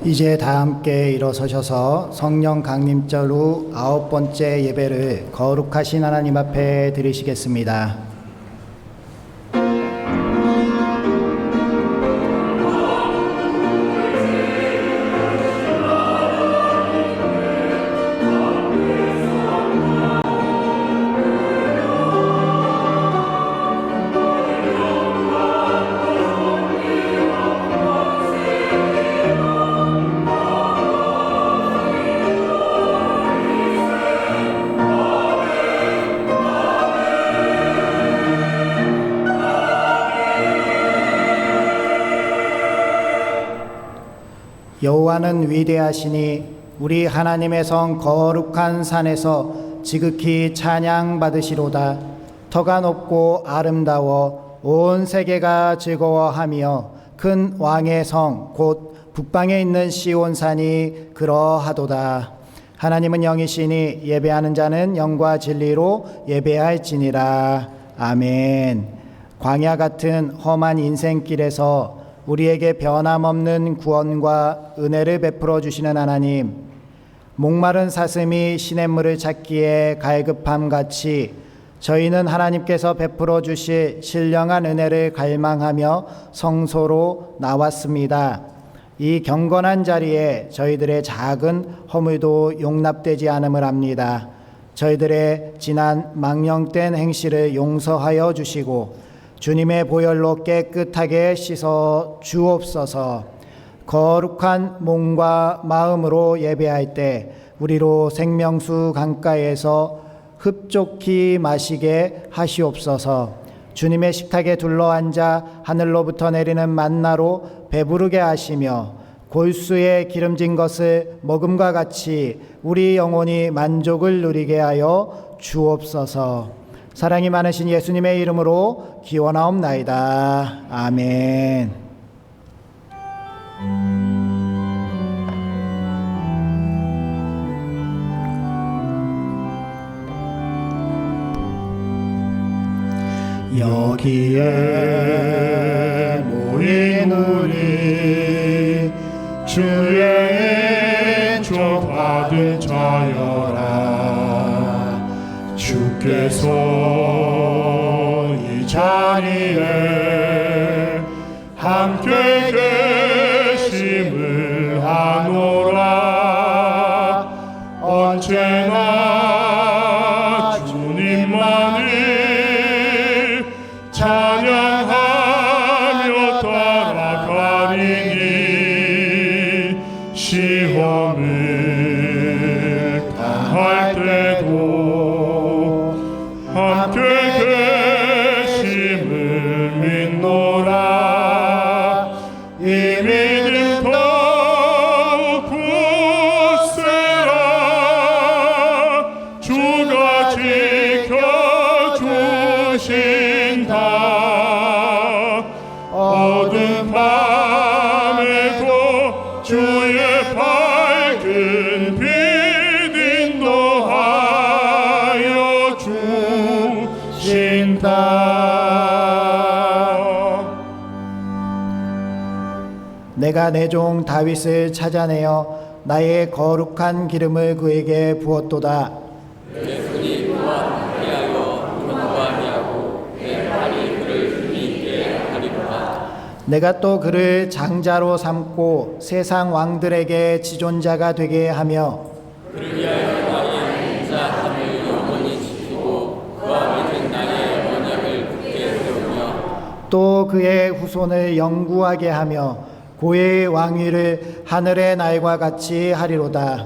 이제 다 함께 일어서셔서 성령 강림절 후 9번째 예배를 거룩하신 하나님 앞에 드리시겠습니다. 여호와는 위대하시니 우리 하나님의 성 거룩한 산에서 지극히 찬양 받으시로다. 터가 높고 아름다워 온 세계가 즐거워하며 큰 왕의 성 곧 북방에 있는 시온산이 그러하도다. 하나님은 영이시니 예배하는 자는 영과 진리로 예배할지니라. 아멘. 광야 같은 험한 인생길에서 우리에게 변함없는 구원과 은혜를 베풀어 주시는 하나님, 목마른 사슴이 시냇물을 찾기에 갈급함같이 저희는 하나님께서 베풀어 주실 신령한 은혜를 갈망하며 성소로 나왔습니다. 이 경건한 자리에 저희들의 작은 허물도 용납되지 않음을 압니다. 저희들의 지난 망령된 행실을 용서하여 주시고 주님의 보혈로 깨끗하게 씻어 주옵소서. 거룩한 몸과 마음으로 예배할 때 우리로 생명수 강가에서 흡족히 마시게 하시옵소서. 주님의 식탁에 둘러앉아 하늘로부터 내리는 만나로 배부르게 하시며 골수에 기름진 것을 먹음과 같이 우리 영혼이 만족을 누리게 하여 주옵소서. 사랑이 많으신 예수님의 이름으로 기원하옵나이다. 아멘. 여기에 모인 우리 주의 은총 받은 자여라. 주께서 이 자리에 함께 계심을 하노라. 언제나 주님만을 찬양하며 따라가리니 시험을 당할 때도 함께 계심을 믿노라. 이 믿음 더욱 굳세라. 주가 지켜주신다. 어두운 밤에도 주의 밝은 빛 인도하여 주신다. 내가 내 종 다윗을 찾아내어 나의 거룩한 기름을 그에게 부었도다. 내 손이 무한하여 견고하고 내 발이 그를 힘이 있게 하리로다. 내가 또 그를 장자로 삼고 세상 왕들에게 지존자가 되게 하며 그를 위하여 나의 인자함을 영원히 지키고 그와 믿은 나의 언약을 굳게 세우며 또 그의 후손을 영구하게 하며 고해의 왕위를 하늘의 날과 같이 하리로다.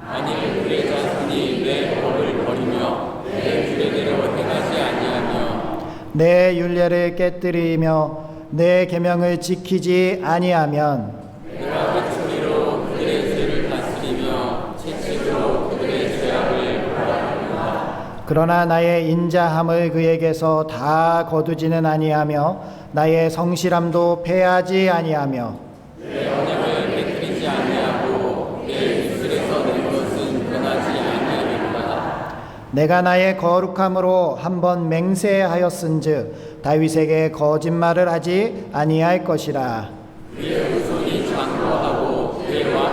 만일 그의 자손이 내 법을 버리며 내 규례대로 행하지 아니하며 내 율례를 깨뜨리며 내 계명을 지키지 아니하면 내가 그 소리로 그들의 죄를 다스리며 채찍으로 그들의 죄악을 보아하리라. 그러나 나의 인자함을 그에게서 다 거두지는 아니하며 나의 성실함도 패하지 아니하며 내 언약을 깨뜨리지 아니하고 내 입술에서 낸 것은 변하지 아니하리로다. 내가 나의 거룩함으로 한번 맹세하였은즉 다윗에게 거짓말을 하지 아니할 것이라. 그의 후손이 장로하고 그의 왕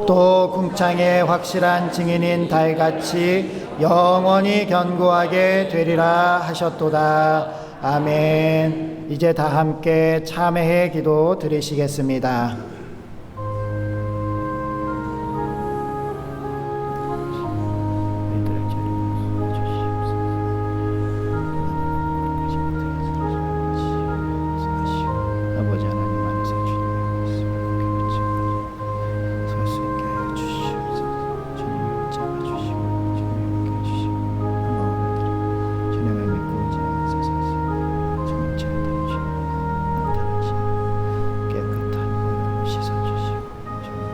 또 궁창의 확실한 증인인 달같이 영원히 견고하게 되리라 하셨도다. 아멘. 이제 다 함께 참회의 기도 드리시겠습니다. 아버지 하나님 안에서 주님의 말씀을 설 수 있게 하여 주시옵소서. 주님을 잡아주시고 주님을 함께 해주시고 마음을 주님을 믿고 의지하여 서서 주님 채워주시고 나타나시고 깨끗한 물로 씻어주시고 주님을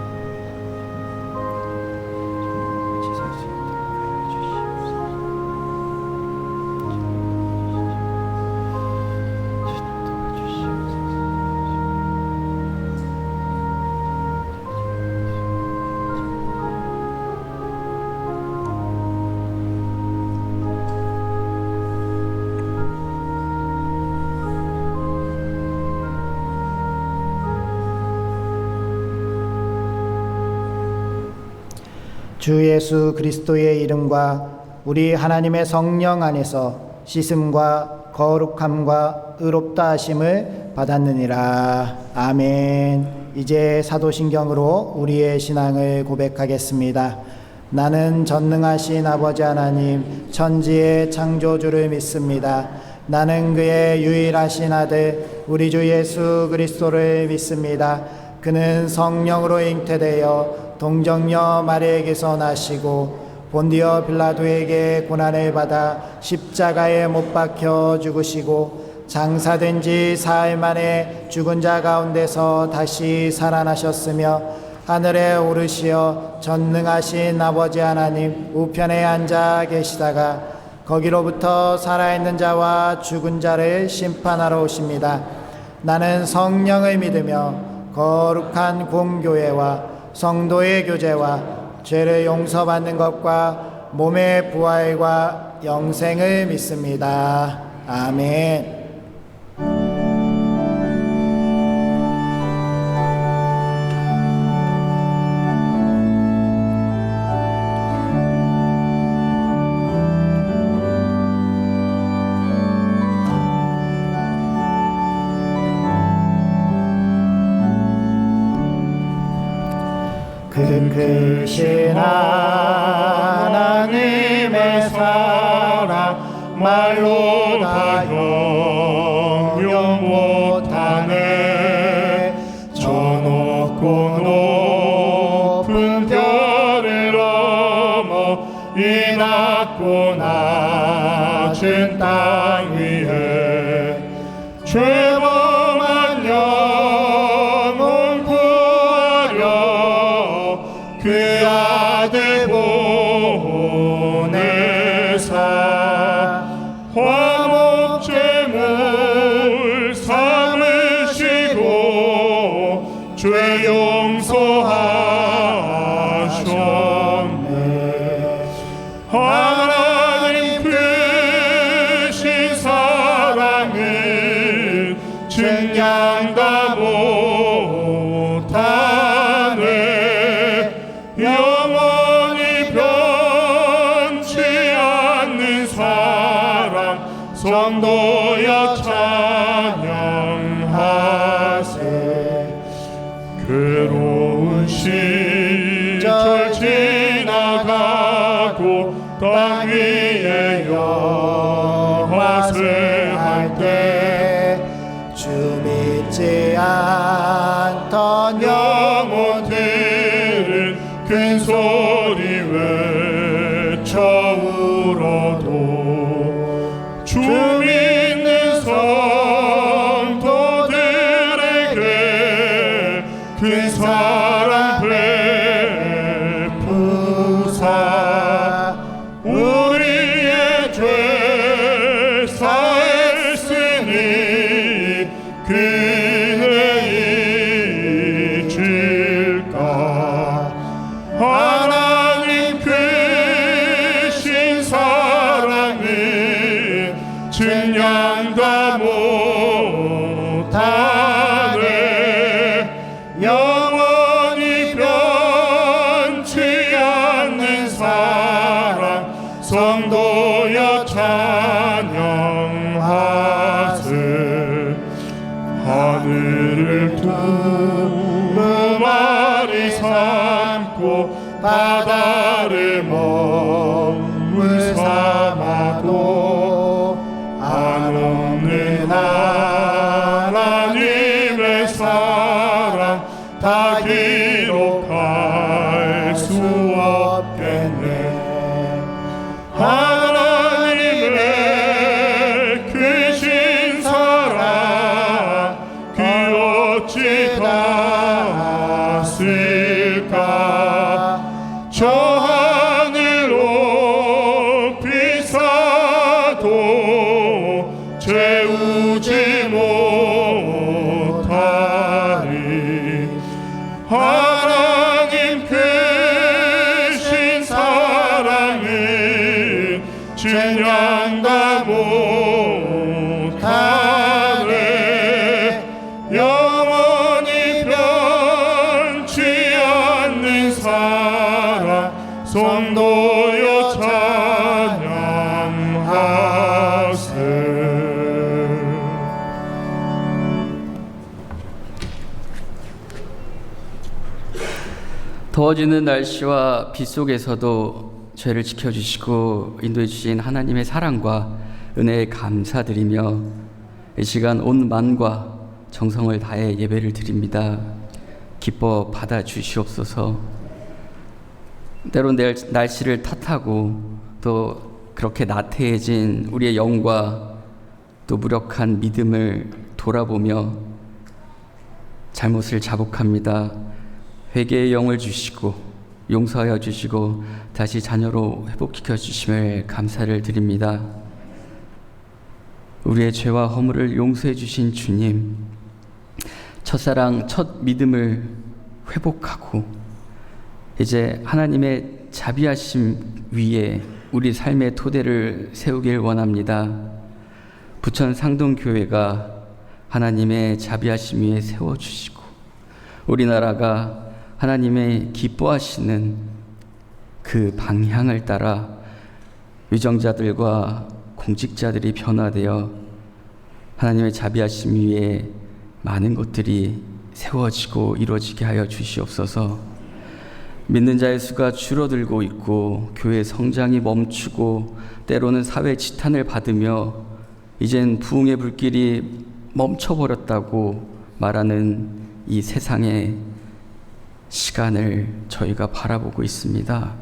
씻을 수 있도록 하여 주시옵소서. 주 예수 그리스도의 이름과 우리 하나님의 성령 안에서 씻음과 거룩함과 의롭다 하심을 받았느니라. 아멘. 이제 사도신경으로 우리의 신앙을 고백하겠습니다. 나는 전능하신 아버지 하나님 천지의 창조주를 믿습니다. 나는 그의 유일하신 아들 우리 주 예수 그리스도를 믿습니다. 그는 성령으로 잉태되어 동정녀 마리에게서 나시고 본디어 빌라도에게 고난을 받아 십자가에 못 박혀 죽으시고 장사된 지 사흘 만에 죽은 자 가운데서 다시 살아나셨으며 하늘에 오르시어 전능하신 아버지 하나님 우편에 앉아 계시다가 거기로부터 살아있는 자와 죽은 자를 심판하러 오십니다. 나는 성령을 믿으며 거룩한 공교회와 성도의 교제와 죄를 용서받는 것과 몸의 부활과 영생을 믿습니다. 아멘. 크신 하나님의 사랑 말로 다 형용 못하네. 저 높고 높은 별을 넘어 이 낮고 낮은 땅 위에 죄범한 영혼 구하려 그 아들 보내사 화목제물 삼으시고 죄 용서하셨네. 하나님 크신 사랑을 증량다 못하네. 영원히 변치 않는 사랑 성도여 찬양하세. 괴로운 시절 지나가고 땅 위에 영화생할 때 주 믿지 않던 영혼들은 큰 소리 외쳐 울어도 주 믿는 성도들에게 그 사랑 베푸사 우리의 죄 사했으니 그네 잊을까. 하나님 크신 사랑을 증량다 못하네. 영원 그를 두루마리 삼고 바다를 먹물 삼아도 한없는 하나님의 사랑 다 기록할 수 없겠네. 하나님의 크신 사랑 그 어찌 닿았을까. 저 하늘 높이 쌓아도 채우지 못하리. 하나님 크신 사랑은 증량다 못하네. 영원히 변치 않는 사랑 성도여 찬양하세. 더워지는 날씨와 비 속에서도 죄를 지켜주시고 인도해 주신 하나님의 사랑과 은혜에 감사드리며 이 시간 온 만과 정성을 다해 예배를 드립니다. 기뻐 받아 주시옵소서. 때론 날씨를 탓하고 또 그렇게 나태해진 우리의 영과 또 무력한 믿음을 돌아보며 잘못을 자복합니다. 회개의 영을 주시고 용서하여 주시고 다시 자녀로 회복시켜 주심을 감사를 드립니다. 우리의 죄와 허물을 용서해 주신 주님, 첫사랑 첫 믿음을 회복하고 이제 하나님의 자비하심 위에 우리 삶의 토대를 세우길 원합니다. 부천 상동교회가 하나님의 자비하심 위에 세워주시고 우리나라가 하나님의 기뻐하시는 그 방향을 따라 위정자들과 공직자들이 변화되어 하나님의 자비하심 위에 많은 것들이 세워지고 이루어지게 하여 주시옵소서. 믿는 자의 수가 줄어들고 있고 교회 성장이 멈추고 때로는 사회 지탄을 받으며 이젠 부흥의 불길이 멈춰버렸다고 말하는 이 세상의 시간을 저희가 바라보고 있습니다.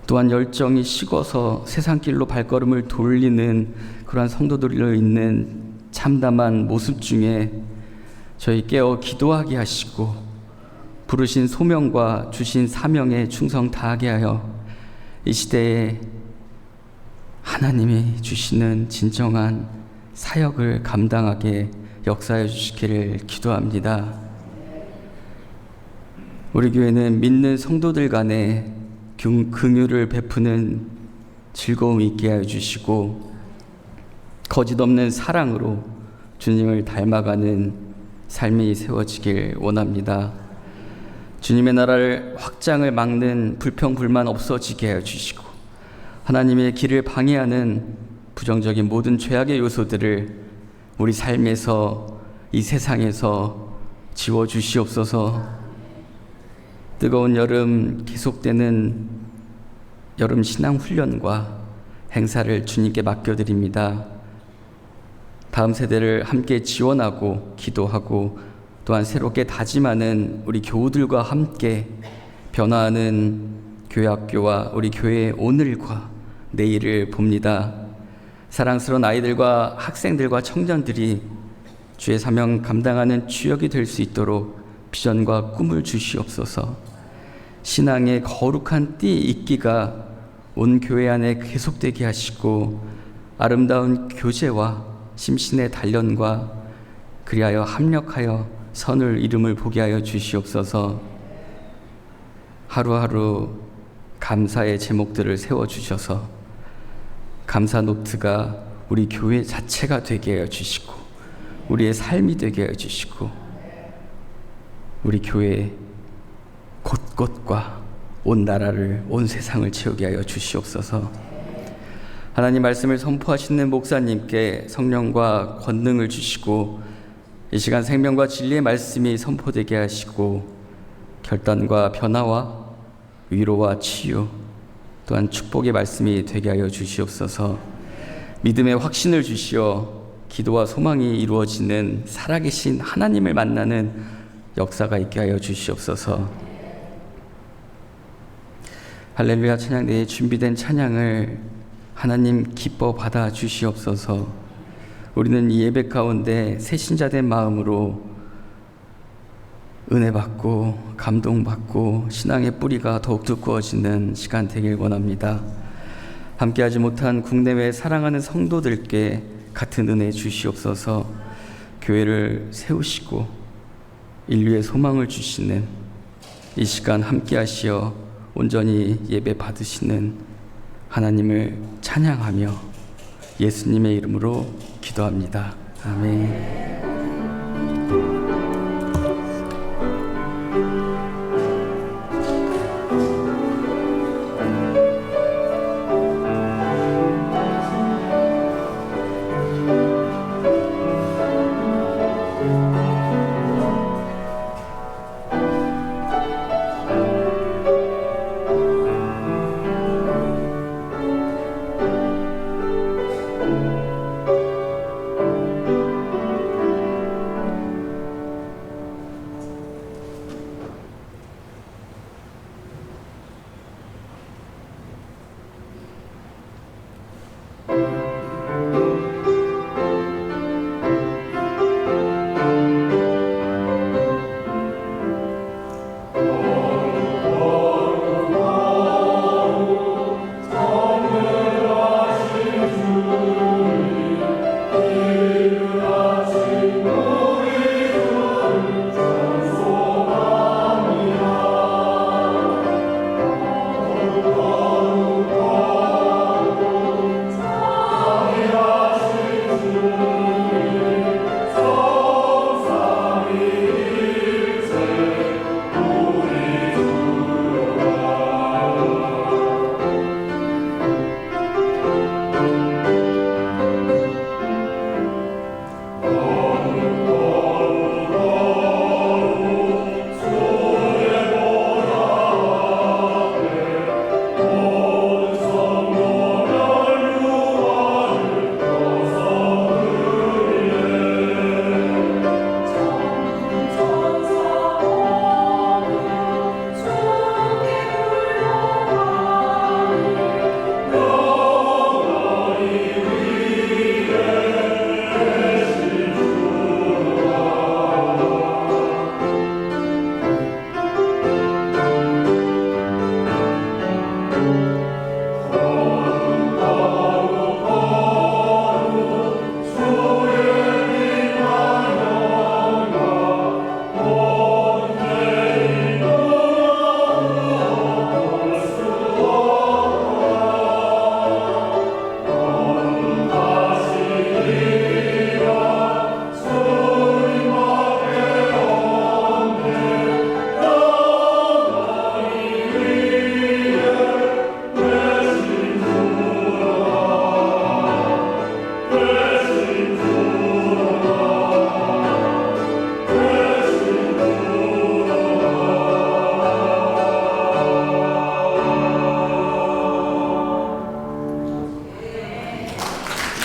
또한 열정이 식어서 세상 길로 발걸음을 돌리는 그러한 성도들로 있는 참담한 모습 중에 저희 깨어 기도하게 하시고 부르신 소명과 주신 사명에 충성 다하게 하여 이 시대에 하나님이 주시는 진정한 사역을 감당하게 역사해 주시기를 기도합니다. 우리 교회는 믿는 성도들 간에 긍휼을 베푸는 즐거움이 있게 하여 주시고 거짓 없는 사랑으로 주님을 닮아가는 삶이 세워지길 원합니다. 주님의 나라를 확장을 막는 불평불만 없어지게 하여 주시고 하나님의 길을 방해하는 부정적인 모든 죄악의 요소들을 우리 삶에서 이 세상에서 지워주시옵소서. 뜨거운 여름 계속되는 여름 신앙 훈련과 행사를 주님께 맡겨드립니다. 다음 세대를 함께 지원하고 기도하고 또한 새롭게 다짐하는 우리 교우들과 함께 변화하는 교회학교와 우리 교회의 오늘과 내일을 봅니다. 사랑스러운 아이들과 학생들과 청년들이 주의 사명 감당하는 주역이 될 수 있도록 비전과 꿈을 주시옵소서. 신앙의 거룩한 띠 있기가 온 교회 안에 계속되게 하시고 아름다운 교제와 심신의 단련과 그리하여 합력하여 선을 이름을 보게 하여 주시옵소서. 하루하루 감사의 제목들을 세워주셔서 감사 노트가 우리 교회 자체가 되게 하여 주시고 우리의 삶이 되게 하여 주시고 우리 교회 곳곳과 온 나라를 온 세상을 채우게 하여 주시옵소서. 하나님 말씀을 선포하시는 목사님께 성령과 권능을 주시고 이 시간 생명과 진리의 말씀이 선포되게 하시고 결단과 변화와 위로와 치유 또한 축복의 말씀이 되게 하여 주시옵소서. 믿음의 확신을 주시어 기도와 소망이 이루어지는 살아계신 하나님을 만나는 역사가 있게 하여 주시옵소서. 할렐루야 찬양대에 준비된 찬양을 하나님 기뻐 받아 주시옵소서. 우리는 이 예배 가운데 새신자된 마음으로 은혜 받고 감동 받고 신앙의 뿌리가 더욱 두꺼워지는 시간 되길 원합니다. 함께하지 못한 국내외 사랑하는 성도들께 같은 은혜 주시옵소서. 교회를 세우시고 인류의 소망을 주시는 이 시간 함께하시어 온전히 예배 받으시는 하나님을 찬양하며 예수님의 이름으로 기도합니다. 아멘.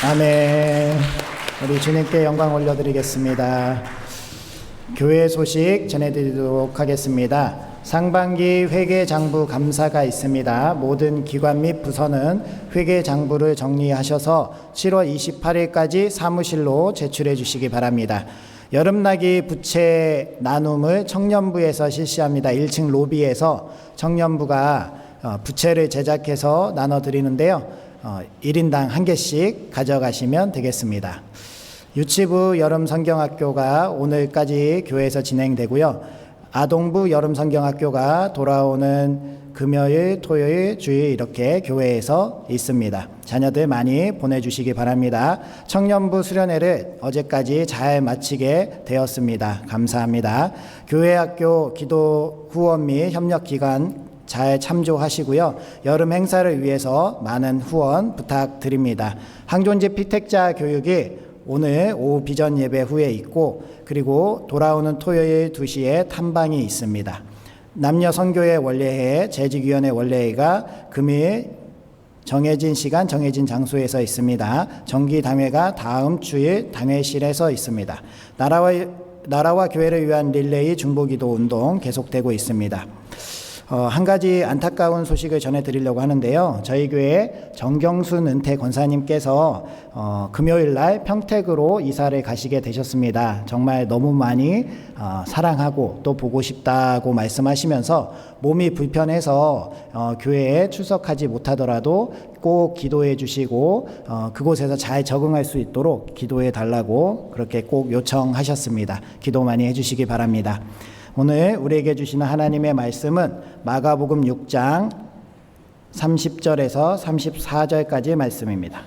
아멘. 우리 주님께 영광 올려드리겠습니다. 교회 소식 전해드리도록 하겠습니다. 상반기 회계장부 감사가 있습니다. 모든 기관 및 부서는 회계장부를 정리하셔서 7월 28일까지 사무실로 제출해 주시기 바랍니다. 여름나기 부채 나눔을 청년부에서 실시합니다. 1층 로비에서 청년부가 부채를 제작해서 나눠드리는데요. 1인당 한 개씩 가져가시면 되겠습니다. 유치부 여름성경학교가 오늘까지 교회에서 진행되고요. 아동부 여름성경학교가 돌아오는 금요일, 토요일, 주일 이렇게 교회에서 있습니다. 자녀들 많이 보내주시기 바랍니다. 청년부 수련회를 어제까지 잘 마치게 되었습니다. 감사합니다. 교회학교 기도 후원 및 협력기관 잘 참조하시고요. 여름 행사를 위해서 많은 후원 부탁드립니다. 항존지 피택자 교육이 오늘 오후 비전 예배 후에 있고, 그리고 돌아오는 토요일 2시에 탐방이 있습니다. 남녀 선교회 원례회, 재직위원회 원례회가 금일 정해진 시간, 정해진 장소에서 있습니다. 정기 당회가 다음 주일 당회실에서 있습니다. 나라와 교회를 위한 릴레이 중보기도 운동 계속되고 있습니다. 한 가지 안타까운 소식을 전해드리려고 하는데요. 저희 교회 정경순 은퇴 권사님께서 금요일 날 평택으로 이사를 가시게 되셨습니다. 정말 너무 많이 사랑하고 또 보고 싶다고 말씀하시면서 몸이 불편해서 교회에 출석하지 못하더라도 꼭 기도해 주시고 그곳에서 잘 적응할 수 있도록 기도해 달라고 그렇게 꼭 요청하셨습니다. 기도 많이 해주시기 바랍니다. 오늘 우리에게 주시는 하나님의 말씀은 마가복음 6장 30절에서 34절까지의 말씀입니다.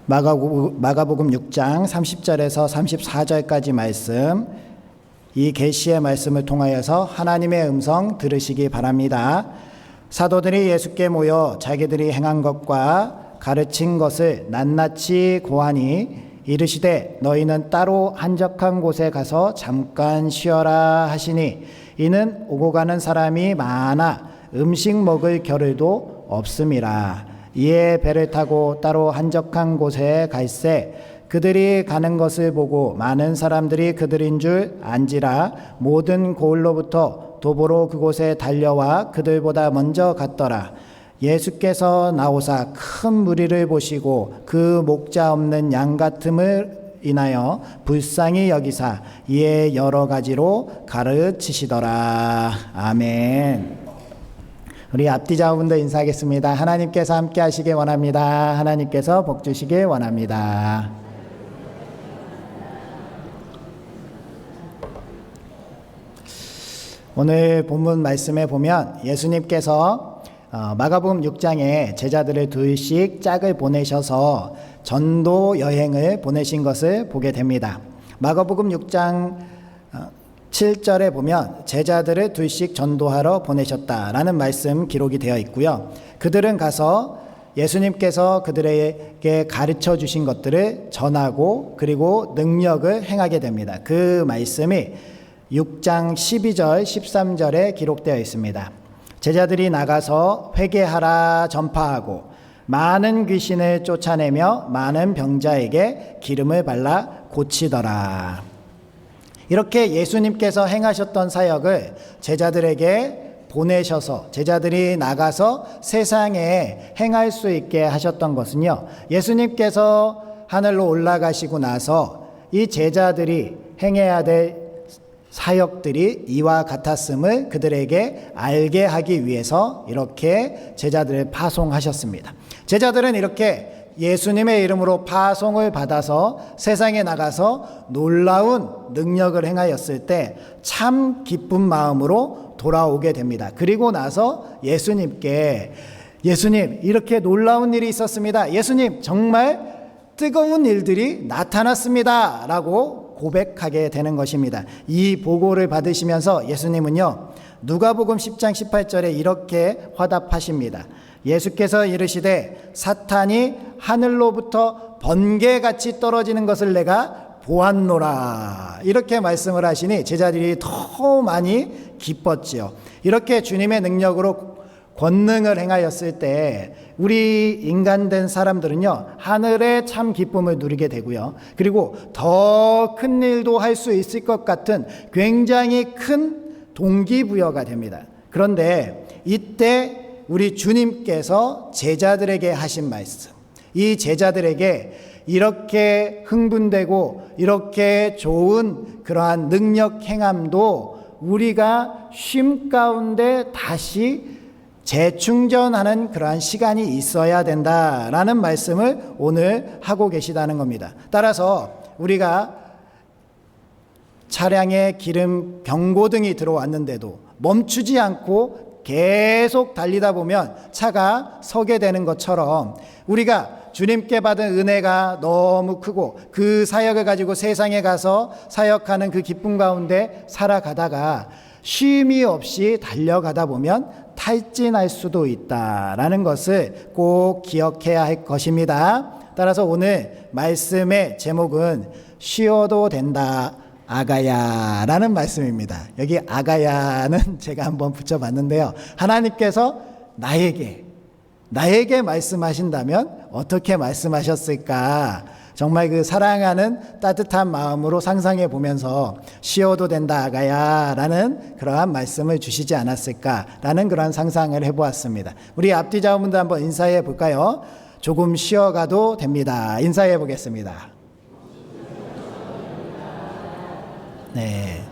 마가복음 6장 30절에서 34절까지 말씀, 이 계시의 말씀을 통하여서 하나님의 음성 들으시기 바랍니다. 사도들이 예수께 모여 자기들이 행한 것과 가르친 것을 낱낱이 고하니 이르시되 너희는 따로 한적한 곳에 가서 잠깐 쉬어라 하시니 이는 오고 가는 사람이 많아 음식 먹을 겨를도 없음이라. 이에 배를 타고 따로 한적한 곳에 갈새 그들이 가는 것을 보고 많은 사람들이 그들인 줄 안지라. 모든 고을로부터 도보로 그곳에 달려와 그들보다 먼저 갔더라. 예수께서 나오사 큰 무리를 보시고 그 목자 없는 양 같음을 인하여 불쌍히 여기사 이에 여러 가지로 가르치시더라. 아멘. 우리 앞뒤자분들 인사하겠습니다. 하나님께서 함께 하시길 원합니다. 하나님께서 복 주시길 원합니다. 오늘 본문 말씀에 보면 예수님께서 마가복음 6장에 제자들을 둘씩 짝을 보내셔서 전도 여행을 보내신 것을 보게 됩니다. 마가복음 6장 7절에 보면 제자들을 둘씩 전도하러 보내셨다라는 말씀 기록이 되어 있고요. 그들은 가서 예수님께서 그들에게 가르쳐 주신 것들을 전하고 그리고 능력을 행하게 됩니다. 그 말씀이 6장 12절 13절에 기록되어 있습니다. 제자들이 나가서 회개하라 전파하고 많은 귀신을 쫓아내며 많은 병자에게 기름을 발라 고치더라. 이렇게 예수님께서 행하셨던 사역을 제자들에게 보내셔서 제자들이 나가서 세상에 행할 수 있게 하셨던 것은요, 예수님께서 하늘로 올라가시고 나서 이 제자들이 행해야 될 사역들이 이와 같았음을 그들에게 알게 하기 위해서 이렇게 제자들을 파송하셨습니다. 제자들은 이렇게 예수님의 이름으로 파송을 받아서 세상에 나가서 놀라운 능력을 행하였을 때 참 기쁜 마음으로 돌아오게 됩니다. 그리고 나서 예수님께 예수님 이렇게 놀라운 일이 있었습니다. 예수님 정말 뜨거운 일들이 나타났습니다 라고 고백하게 되는 것입니다. 이 보고를 받으시면서 예수님은요, 누가복음 10장 18절에 이렇게 화답하십니다. 예수께서 이르시되 사탄이 하늘로부터 번개같이 떨어지는 것을 내가 보았노라. 이렇게 말씀을 하시니 제자들이 더 많이 기뻤지요. 이렇게 주님의 능력으로 권능을 행하였을 때 우리 인간된 사람들은요, 하늘의 참 기쁨을 누리게 되고요. 그리고 더 큰 일도 할 수 있을 것 같은 굉장히 큰 동기부여가 됩니다. 그런데 이때 우리 주님께서 제자들에게 하신 말씀, 이 제자들에게 이렇게 흥분되고 이렇게 좋은 그러한 능력 행함도 우리가 쉼 가운데 다시 재충전하는 그러한 시간이 있어야 된다라는 말씀을 오늘 하고 계시다는 겁니다. 따라서 우리가 차량에 기름 경고등이 들어왔는데도 멈추지 않고 계속 달리다 보면 차가 서게 되는 것처럼 우리가 주님께 받은 은혜가 너무 크고 그 사역을 가지고 세상에 가서 사역하는 그 기쁨 가운데 살아가다가 쉼이 없이 달려가다 보면 탈진할 수도 있다라는 것을 꼭 기억해야 할 것입니다. 따라서 오늘 말씀의 제목은 쉬어도 된다 아가야라는 말씀입니다. 여기 아가야는 제가 한번 붙여봤는데요. 하나님께서 나에게 말씀하신다면 어떻게 말씀하셨을까? 정말 그 사랑하는 따뜻한 마음으로 상상해 보면서 쉬어도 된다 아가야 라는 그러한 말씀을 주시지 않았을까라는 그러한 상상을 해보았습니다. 우리 앞뒤 자원분들 한번 인사해 볼까요? 조금 쉬어가도 됩니다. 인사해 보겠습니다. 네,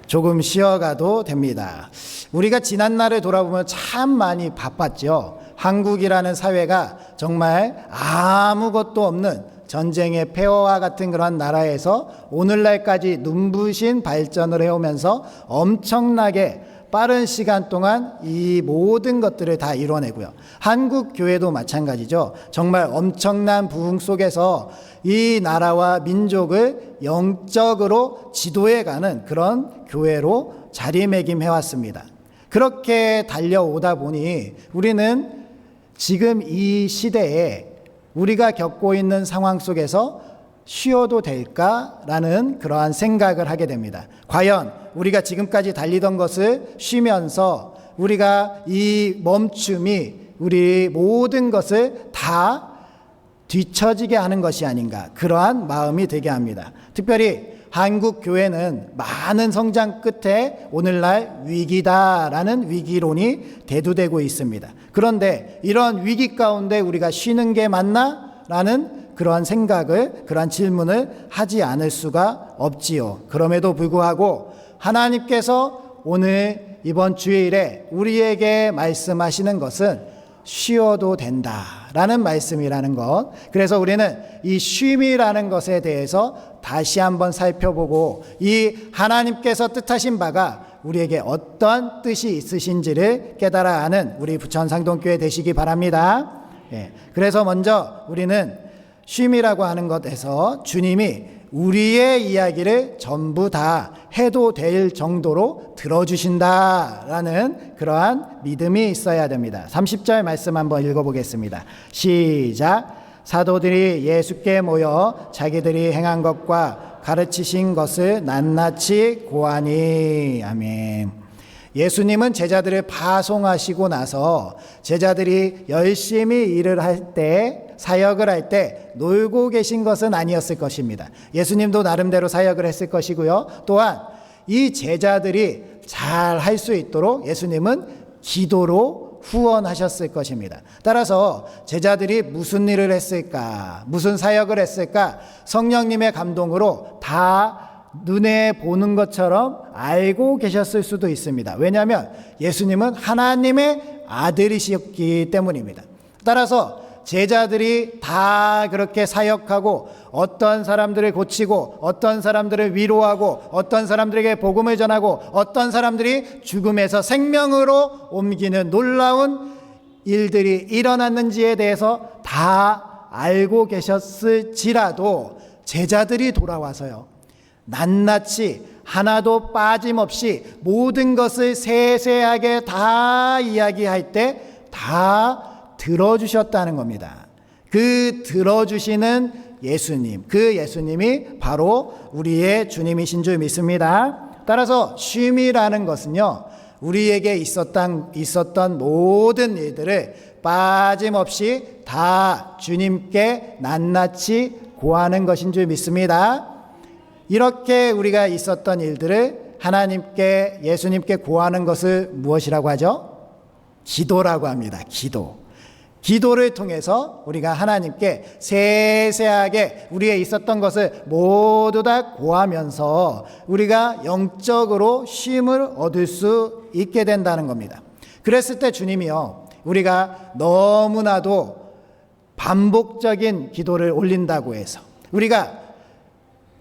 조금 쉬어가도 됩니다. 우리가 지난날을 돌아보면 참 많이 바빴죠. 한국이라는 사회가 정말 아무것도 없는 전쟁의 폐허와 같은 그런 나라에서 오늘날까지 눈부신 발전을 해오면서 엄청나게 빠른 시간 동안 이 모든 것들을 다 이뤄내고요. 한국 교회도 마찬가지죠. 정말 엄청난 부흥 속에서 이 나라와 민족을 영적으로 지도해가는 그런 교회로 자리매김해왔습니다. 그렇게 달려오다 보니 우리는 지금 이 시대에 우리가 겪고 있는 상황 속에서 쉬어도 될까라는 그러한 생각을 하게 됩니다. 과연 우리가 지금까지 달리던 것을 쉬면서 우리가 이 멈춤이 우리 모든 것을 다 뒤처지게 하는 것이 아닌가, 그러한 마음이 들게 합니다. 특별히 한국 교회는 많은 성장 끝에 오늘날 위기다라는 위기론이 대두되고 있습니다. 그런데 이런 위기 가운데 우리가 쉬는 게 맞나? 라는 그러한 생각을, 그러한 질문을 하지 않을 수가 없지요. 그럼에도 불구하고 하나님께서 오늘 이번 주일에 우리에게 말씀하시는 것은 쉬어도 된다라는 말씀이라는 것. 그래서 우리는 이 쉼이라는 것에 대해서 다시 한번 살펴보고 이 하나님께서 뜻하신 바가 우리에게 어떤 뜻이 있으신지를 깨달아 아는 우리 부천상동교회 되시기 바랍니다. 그래서 먼저 우리는 쉼이라고 하는 것에서 주님이 우리의 이야기를 전부 다 해도 될 정도로 들어주신다라는 그러한 믿음이 있어야 됩니다. 30절 말씀 한번 읽어보겠습니다. 시작. 사도들이 예수께 모여 자기들이 행한 것과 가르치신 것을 낱낱이 고하니. 아멘. 예수님은 제자들을 파송하시고 나서 제자들이 열심히 일을 할 때, 사역을 할 때 놀고 계신 것은 아니었을 것입니다. 예수님도 나름대로 사역을 했을 것이고요. 또한 이 제자들이 잘 할 수 있도록 예수님은 기도로 후원하셨을 것입니다. 따라서 제자들이 무슨 일을 했을까, 무슨 사역을 했을까, 성령님의 감동으로 다 눈에 보는 것처럼 알고 계셨을 수도 있습니다. 왜냐하면 예수님은 하나님의 아들이셨기 때문입니다. 따라서 제자들이 다 그렇게 사역하고 어떤 사람들을 고치고 어떤 사람들을 위로하고 어떤 사람들에게 복음을 전하고 어떤 사람들이 죽음에서 생명으로 옮기는 놀라운 일들이 일어났는지에 대해서 다 알고 계셨을지라도 제자들이 돌아와서요, 낱낱이 하나도 빠짐없이 모든 것을 세세하게 다 이야기할 때 다 들어주셨다는 겁니다. 그 들어주시는 예수님, 그 예수님이 바로 우리의 주님이신 줄 믿습니다. 따라서 쉼이라는 것은요, 우리에게 있었던 모든 일들을 빠짐없이 다 주님께 낱낱이 고하는 것인 줄 믿습니다. 이렇게 우리가 있었던 일들을 하나님께, 예수님께 고하는 것을 무엇이라고 하죠? 기도라고 합니다. 기도를 통해서 우리가 하나님께 세세하게 우리의 있었던 것을 모두 다 고하면서 우리가 영적으로 쉼을 얻을 수 있게 된다는 겁니다. 그랬을 때 주님이요, 우리가 너무나도 반복적인 기도를 올린다고 해서 우리가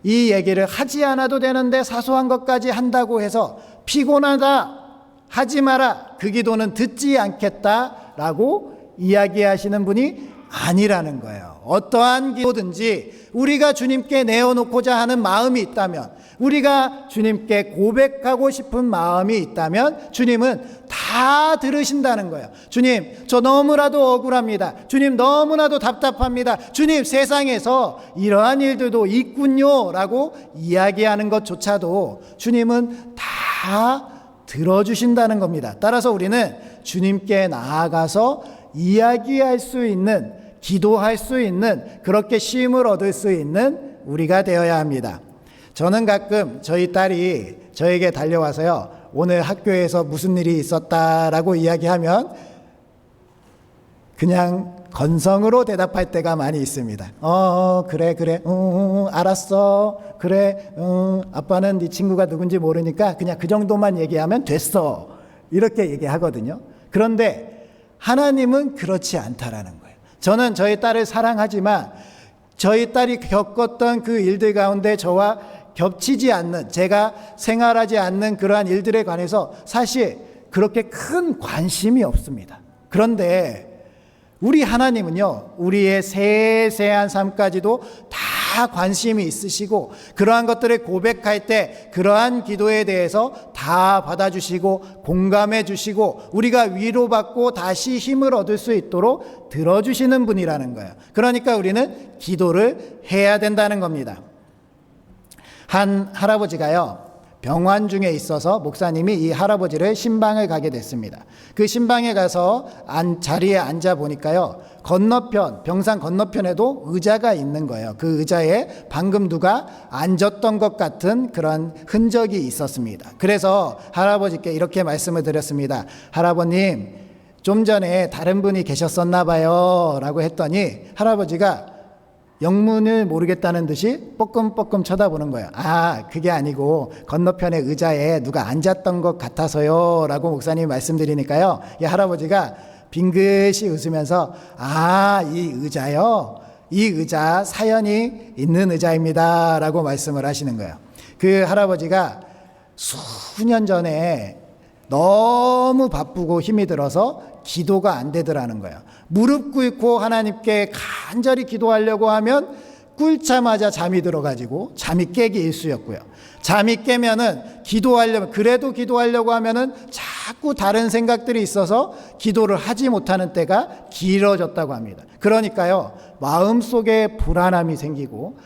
이 얘기를 하지 않아도 되는데 사소한 것까지 한다고 해서 피곤하다, 하지 마라, 그 기도는 듣지 않겠다라고 이야기하시는 분이 아니라는 거예요. 어떠한 기도든지 우리가 주님께 내어놓고자 하는 마음이 있다면, 우리가 주님께 고백하고 싶은 마음이 있다면 주님은 다 들으신다는 거예요. 주님, 저 너무나도 억울합니다. 주님, 너무나도 답답합니다. 주님, 세상에서 이러한 일들도 있군요 라고 이야기하는 것조차도 주님은 다 들어주신다는 겁니다. 따라서 우리는 주님께 나아가서 이야기할 수 있는, 기도할 수 있는, 그렇게 쉼을 얻을 수 있는 우리가 되어야 합니다. 저는 가끔 저희 딸이 저에게 달려와서요, 오늘 학교에서 무슨 일이 있었다라고 이야기하면 그냥 건성으로 대답할 때가 많이 있습니다. 그래, 알았어. 그래, 아빠는 네 친구가 누군지 모르니까 그냥 그 정도만 얘기하면 됐어. 이렇게 얘기하거든요. 그런데 하나님은 그렇지 않다라는 거예요. 저는 저희 딸을 사랑하지만 저희 딸이 겪었던 그 일들 가운데 저와 겹치지 않는, 제가 생활하지 않는 그러한 일들에 관해서 사실 그렇게 큰 관심이 없습니다. 그런데 우리 하나님은요, 우리의 세세한 삶까지도 다 관심이 있으시고, 그러한 것들을 고백할 때 그러한 기도에 대해서 다 받아주시고 공감해 주시고 우리가 위로받고 다시 힘을 얻을 수 있도록 들어주시는 분이라는 거예요. 그러니까 우리는 기도를 해야 된다는 겁니다. 한 할아버지가요, 병환 중에 있어서 목사님이 이 할아버지를 신방을 가게 됐습니다. 그 신방에 가서 자리에 앉아 보니까요, 건너편, 병상 건너편에도 의자가 있는 거예요. 그 의자에 방금 누가 앉았던 것 같은 그런 흔적이 있었습니다. 그래서 할아버지께 이렇게 말씀을 드렸습니다. 할아버님, 좀 전에 다른 분이 계셨었나 봐요 라고 했더니 할아버지가 영문을 모르겠다는 듯이 뻐끔뻐끔 쳐다보는 거예요. 그게 아니고 건너편의 의자에 누가 앉았던 것 같아서요 라고 목사님이 말씀드리니까요, 이 할아버지가 빙긋이 웃으면서 이 의자요? 이 의자 사연이 있는 의자입니다 라고 말씀을 하시는 거예요. 그 할아버지가 수년 전에 너무 바쁘고 힘이 들어서 기도가 안 되더라는 거예요. 무릎 꿇고 하나님께 간절히 기도하려고 하면 꿇자마자 잠이 들어가지고 잠이 깨기 일쑤였고요. 잠이 깨면은 그래도 기도하려고 하면은 자꾸 다른 생각들이 있어서 기도를 하지 못하는 때가 길어졌다고 합니다. 그러니까요, 마음속에 불안함이 생기고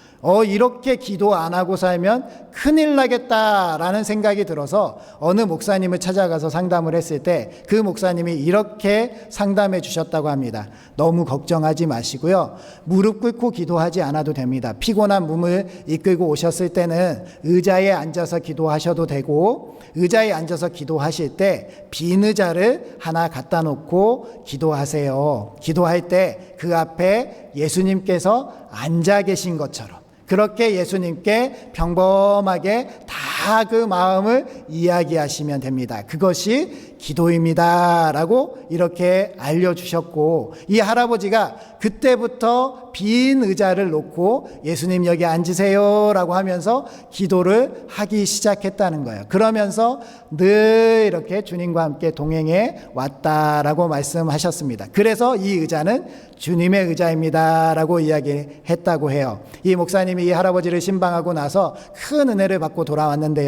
이렇게 기도 안 하고 살면 큰일 나겠다라는 생각이 들어서 어느 목사님을 찾아가서 상담을 했을 때 그 목사님이 이렇게 상담해 주셨다고 합니다. 너무 걱정하지 마시고요, 무릎 꿇고 기도하지 않아도 됩니다. 피곤한 몸을 이끌고 오셨을 때는 의자에 앉아서 기도하셔도 되고, 의자에 앉아서 기도하실 때 빈 의자를 하나 갖다 놓고 기도하세요. 기도할 때 그 앞에 예수님께서 앉아 계신 것처럼 그렇게 예수님께 평범하게 다 그 마음을 이야기하시면 됩니다. 그것이 기도입니다 라고 이렇게 알려주셨고, 이 할아버지가 그때부터 빈 의자를 놓고 예수님 여기 앉으세요 라고 하면서 기도를 하기 시작했다는 거예요. 그러면서 늘 이렇게 주님과 함께 동행해 왔다라고 말씀하셨습니다. 그래서 이 의자는 주님의 의자입니다 라고 이야기했다고 해요. 이 목사님이 이 할아버지를 신방하고 나서 큰 은혜를 받고 돌아왔는데요,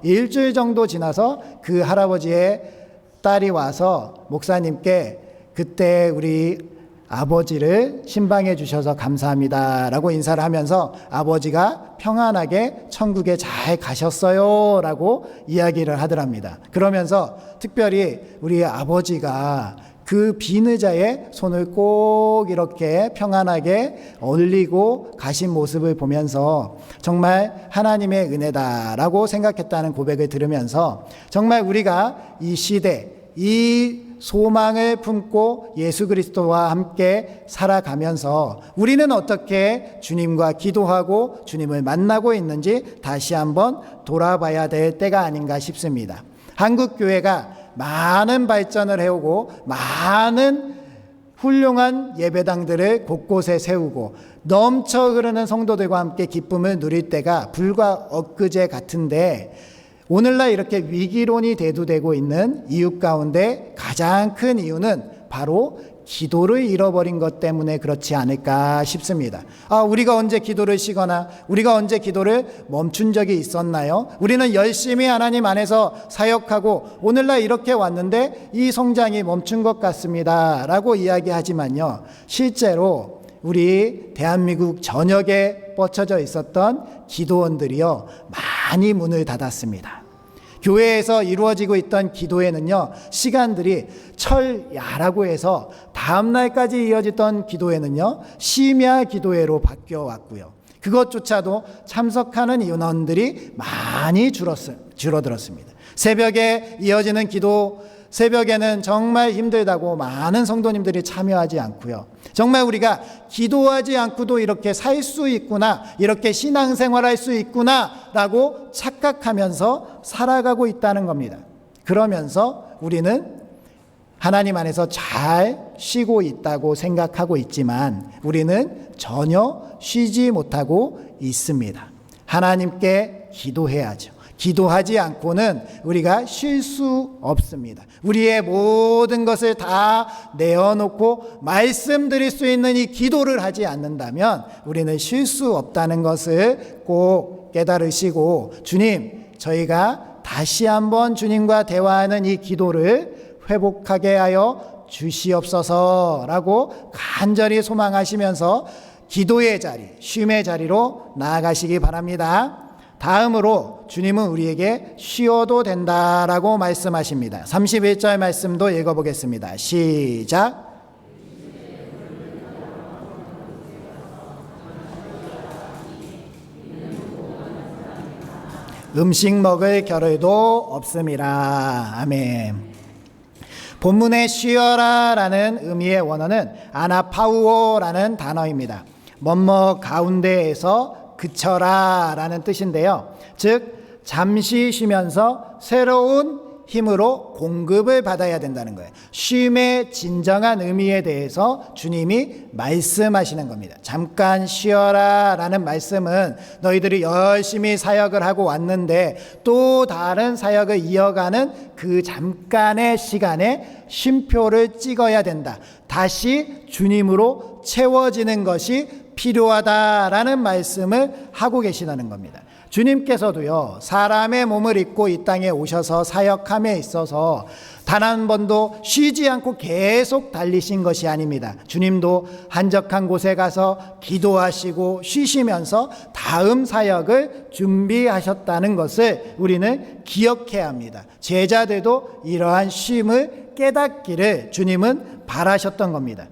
일주일 정도 지나서 그 할아버지의 딸이 와서 목사님께 그때 우리 아버지를 신방해 주셔서 감사합니다 라고 인사를 하면서 아버지가 평안하게 천국에 잘 가셨어요 라고 이야기를 하더랍니다. 그러면서 특별히 우리 아버지가 그 빈 의자에 손을 꼭 이렇게 평안하게 올리고 가신 모습을 보면서 정말 하나님의 은혜다라고 생각했다는 고백을 들으면서 정말 우리가 이 시대, 이 소망을 품고 예수 그리스도와 함께 살아가면서 우리는 어떻게 주님과 기도하고 주님을 만나고 있는지 다시 한번 돌아봐야 될 때가 아닌가 싶습니다. 한국 교회가 많은 발전을 해오고 많은 훌륭한 예배당들을 곳곳에 세우고 넘쳐 흐르는 성도들과 함께 기쁨을 누릴 때가 불과 엊그제 같은데, 오늘날 이렇게 위기론이 대두되고 있는 이유 가운데 가장 큰 이유는 바로 기도를 잃어버린 것 때문에 그렇지 않을까 싶습니다. 우리가 언제 기도를 쉬거나 우리가 언제 기도를 멈춘 적이 있었나요? 우리는 열심히 하나님 안에서 사역하고 오늘날 이렇게 왔는데 이 성장이 멈춘 것 같습니다 라고 이야기하지만요, 실제로 우리 대한민국 전역에 뻗쳐져 있었던 기도원들이요, 많이 문을 닫았습니다. 교회에서 이루어지고 있던 기도회는요, 시간들이 철야라고 해서 다음 날까지 이어지던 기도회는요, 심야 기도회로 바뀌어 왔고요, 그것조차도 참석하는 인원들이 많이 줄어들었습니다. 새벽에 이어지는 새벽에는 정말 힘들다고 많은 성도님들이 참여하지 않고요, 정말 우리가 기도하지 않고도 이렇게 살 수 있구나, 이렇게 신앙생활할 수 있구나 라고 착각하면서 살아가고 있다는 겁니다. 그러면서 우리는 하나님 안에서 잘 쉬고 있다고 생각하고 있지만 우리는 전혀 쉬지 못하고 있습니다. 하나님께 기도해야죠. 기도하지 않고는 우리가 쉴 수 없습니다. 우리의 모든 것을 다 내어놓고 말씀드릴 수 있는 이 기도를 하지 않는다면 우리는 쉴 수 없다는 것을 꼭 깨달으시고, 주님, 저희가 다시 한번 주님과 대화하는 이 기도를 회복하게 하여 주시옵소서라고 간절히 소망하시면서 기도의 자리, 쉼의 자리로 나아가시기 바랍니다. 다음으로 주님은 우리에게 쉬어도 된다라고 말씀하십니다. 31절 말씀도 읽어보겠습니다. 시작. 음식 먹을 겨를도 없음이라. 아멘. 본문의 쉬어라라는 의미의 원어는 아나파우오라는 단어입니다. 뭐뭐 가운데에서 그쳐라 라는 뜻인데요, 즉 잠시 쉬면서 새로운 힘으로 공급을 받아야 된다는 거예요. 쉼의 진정한 의미에 대해서 주님이 말씀하시는 겁니다. 잠깐 쉬어라 라는 말씀은 너희들이 열심히 사역을 하고 왔는데 또 다른 사역을 이어가는 그 잠깐의 시간에 쉼표를 찍어야 된다, 다시 주님으로 채워지는 것이 필요하다라는 말씀을 하고 계시다는 겁니다. 주님께서도요, 사람의 몸을 입고 이 땅에 오셔서 사역함에 있어서 단 한 번도 쉬지 않고 계속 달리신 것이 아닙니다. 주님도 한적한 곳에 가서 기도하시고 쉬시면서 다음 사역을 준비하셨다는 것을 우리는 기억해야 합니다. 제자들도 이러한 쉼을 깨닫기를 주님은 바라셨던 겁니다.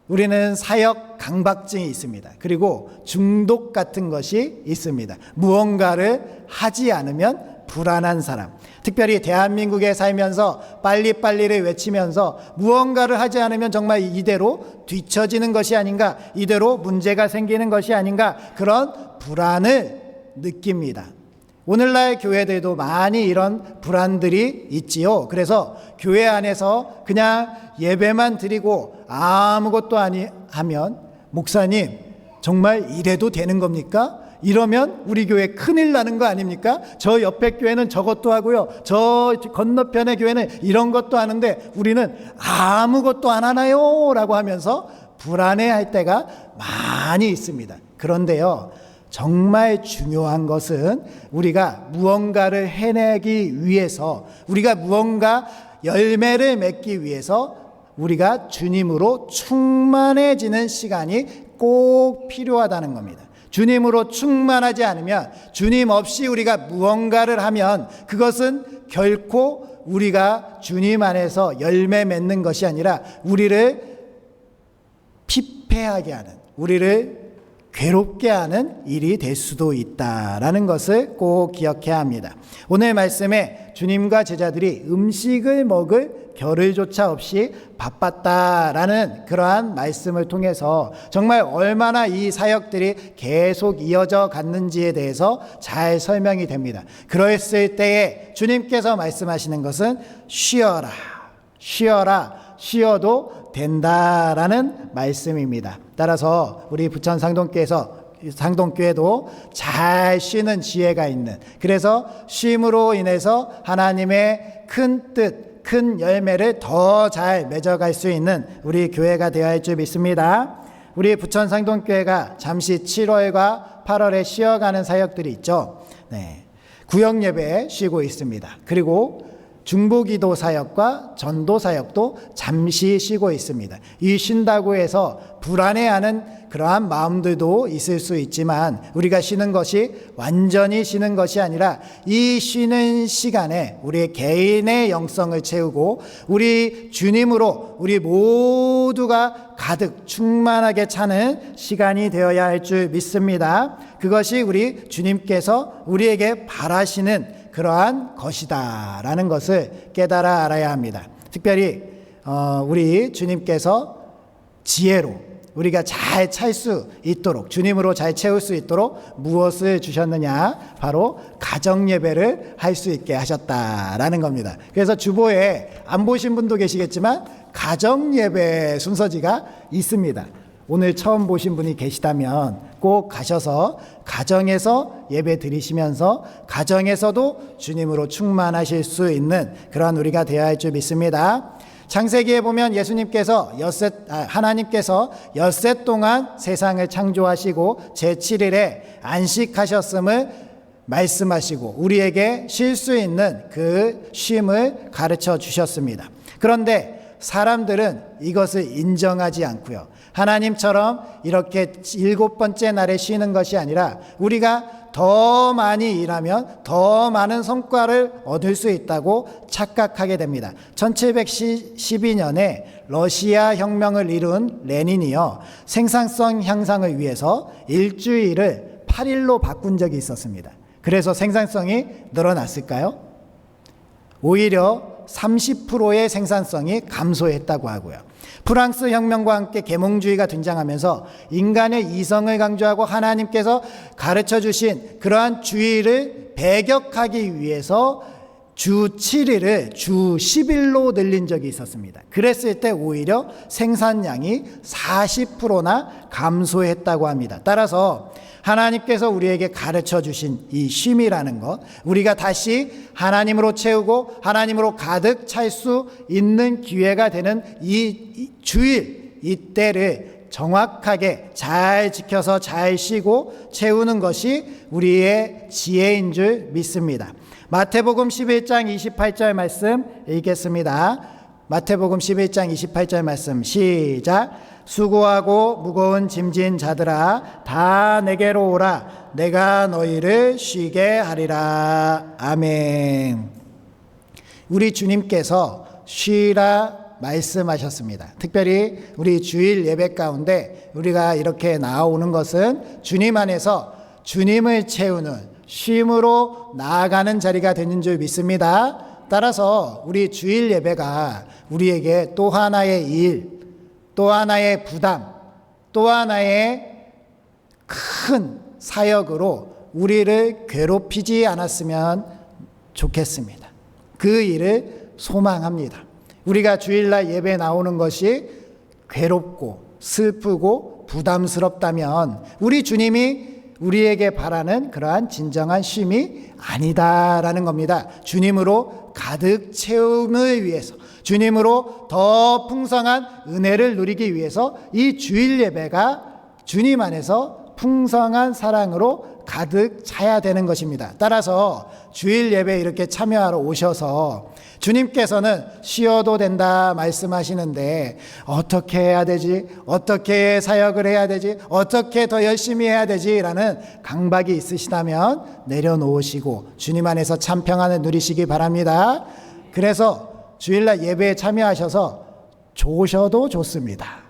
우리는 사역 강박증이 있습니다. 그리고 중독 같은 것이 있습니다. 무언가를 하지 않으면 불안한 사람, 특별히 대한민국에 살면서 빨리빨리를 외치면서 무언가를 하지 않으면 정말 이대로 뒤처지는 것이 아닌가, 이대로 문제가 생기는 것이 아닌가, 그런 불안을 느낍니다. 오늘날 교회들도 많이 이런 불안들이 있지요. 그래서 교회 안에서 그냥 예배만 드리고 아무것도 아니 하면, 목사님 정말 이래도 되는 겁니까? 이러면 우리 교회 큰일 나는 거 아닙니까? 저 옆에 교회는 저것도 하고요, 저 건너편의 교회는 이런 것도 하는데 우리는 아무것도 안 하나요? 라고 하면서 불안해할 때가 많이 있습니다. 그런데요, 정말 중요한 것은 우리가 무언가를 해내기 위해서, 우리가 무언가 열매를 맺기 위해서 우리가 주님으로 충만해지는 시간이 꼭 필요하다는 겁니다. 주님으로 충만하지 않으면, 주님 없이 우리가 무언가를 하면 그것은 결코 우리가 주님 안에서 열매 맺는 것이 아니라 우리를 피폐하게 하는, 우리를 괴롭게 하는 일이 될 수도 있다라는 것을 꼭 기억해야 합니다. 오늘 말씀에 주님과 제자들이 음식을 먹을 겨를조차 없이 바빴다라는 그러한 말씀을 통해서 정말 얼마나 이 사역들이 계속 이어져 갔는지에 대해서 잘 설명이 됩니다. 그랬을 때에 주님께서 말씀하시는 것은 쉬어라, 쉬어라, 쉬어도 된다라는 말씀입니다. 따라서 우리 부천 상동교회도 잘 쉬는 지혜가 있는, 그래서 쉼으로 인해서 하나님의 큰 뜻, 큰 열매를 더 잘 맺어갈 수 있는 우리 교회가 되어야 할 줄 믿습니다. 우리 부천상동교회가 잠시 7월과 8월에 쉬어가는 사역들이 있죠. 네, 구역 예배에 쉬고 있습니다. 그리고 중보기도 사역과 전도 사역도 잠시 쉬고 있습니다. 이 쉰다고 해서 불안해하는 그러한 마음들도 있을 수 있지만 우리가 쉬는 것이 완전히 쉬는 것이 아니라 이 쉬는 시간에 우리 개인의 영성을 채우고 우리 주님으로 우리 모두가 가득 충만하게 차는 시간이 되어야 할 줄 믿습니다. 그것이 우리 주님께서 우리에게 바라시는 그러한 것이다라는 것을 깨달아 알아야 합니다. 특별히 우리 주님께서 지혜로 우리가 잘 찰 수 있도록 주님으로 잘 채울 수 있도록 무엇을 주셨느냐? 바로 가정 예배를 할 수 있게 하셨다라는 겁니다. 그래서 주보에 안 보신 분도 계시겠지만 가정 예배 순서지가 있습니다. 오늘 처음 보신 분이 계시다면 꼭 가셔서 가정에서 예배 드리시면서 가정에서도 주님으로 충만하실 수 있는 그런 우리가 되어야 할 줄 믿습니다. 창세기에 보면 하나님께서 엿새 동안 세상을 창조하시고 제7일에 안식하셨음을 말씀하시고 우리에게 쉴 수 있는 그 쉼을 가르쳐 주셨습니다. 그런데 사람들은 이것을 인정하지 않고요. 하나님처럼 이렇게 7번째 날에 쉬는 것이 아니라 우리가 더 많이 일하면 더 많은 성과를 얻을 수 있다고 착각하게 됩니다. 1712년에 러시아 혁명을 이룬 레닌이요, 생산성 향상을 위해서 일주일을 8일로 바꾼 적이 있었습니다. 그래서 생산성이 늘어났을까요? 오히려 30%의 생산성이 감소했다고 하고요. 프랑스 혁명과 함께 계몽주의가 등장하면서 인간의 이성을 강조하고 하나님께서 가르쳐 주신 그러한 주의를 배격하기 위해서 주 7일을 주 10일로 늘린 적이 있었습니다. 그랬을 때 오히려 생산량이 40%나 감소했다고 합니다. 따라서 하나님께서 우리에게 가르쳐 주신 이 쉼이라는 것, 우리가 다시 하나님으로 채우고 하나님으로 가득 찰 수 있는 기회가 되는 이 주일, 이 때를 정확하게 잘 지켜서 잘 쉬고 채우는 것이 우리의 지혜인 줄 믿습니다. 마태복음 11장 28절 말씀 읽겠습니다. 마태복음 11장 28절 말씀 시작. 수고하고 무거운 짐진 자들아 다 내게로 오라. 내가 너희를 쉬게 하리라. 아멘. 우리 주님께서 쉬라 말씀하셨습니다. 특별히 우리 주일 예배 가운데 우리가 이렇게 나오는 것은 주님 안에서 주님을 채우는 쉼으로 나아가는 자리가 되는 줄 믿습니다. 따라서 우리 주일 예배가 우리에게 또 하나의 일, 또 하나의 부담, 또 하나의 큰 사역으로 우리를 괴롭히지 않았으면 좋겠습니다. 그 일을 소망합니다. 우리가 주일날 예배 나오는 것이 괴롭고 슬프고 부담스럽다면 우리 주님이 우리에게 바라는 그러한 진정한 쉼이 아니다라는 겁니다. 주님으로 가득 채움을 위해서, 주님으로 더 풍성한 은혜를 누리기 위해서 이 주일 예배가 주님 안에서 풍성한 사랑으로 가득 차야 되는 것입니다. 따라서 주일 예배 이렇게 참여하러 오셔서 주님께서는 쉬어도 된다 말씀하시는데 어떻게 해야 되지? 어떻게 사역을 해야 되지? 어떻게 더 열심히 해야 되지? 라는 강박이 있으시다면 내려놓으시고 주님 안에서 참 평안을 누리시기 바랍니다. 그래서 주일날 예배에 참여하셔서 조셔도 좋습니다.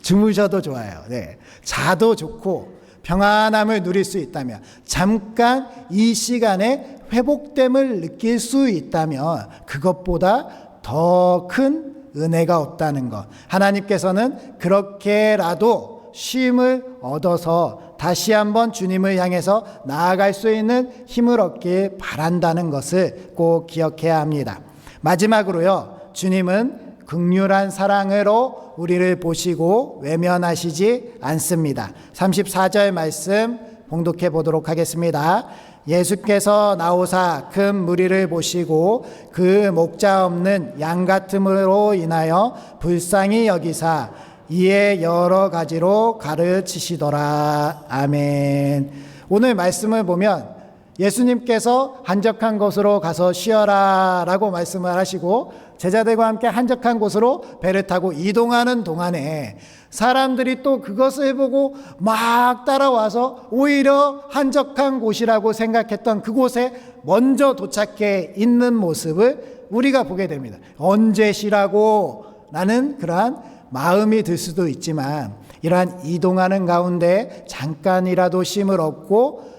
주무셔도 좋아요. 네. 자도 좋고 평안함을 누릴 수 있다면, 잠깐 이 시간에 회복됨을 느낄 수 있다면 그것보다 더 큰 은혜가 없다는 것. 하나님께서는 그렇게라도 쉼을 얻어서 다시 한번 주님을 향해서 나아갈 수 있는 힘을 얻길 바란다는 것을 꼭 기억해야 합니다. 마지막으로요, 주님은 긍휼한 사랑으로 우리를 보시고 외면하시지 않습니다. 34절 말씀 봉독해 보도록 하겠습니다. 예수께서 나오사 큰 무리를 보시고 그 목자 없는 양 같음으로 인하여 불쌍히 여기사 이에 여러 가지로 가르치시더라. 아멘. 오늘 말씀을 보면 예수님께서 한적한 곳으로 가서 쉬어라 라고 말씀을 하시고 제자들과 함께 한적한 곳으로 배를 타고 이동하는 동안에 사람들이 또 그것을 보고 막 따라와서 오히려 한적한 곳이라고 생각했던 그곳에 먼저 도착해 있는 모습을 우리가 보게 됩니다. 언제 쉬라고 라는 그러한 마음이 들 수도 있지만 이러한 이동하는 가운데 잠깐이라도 쉼을 얻고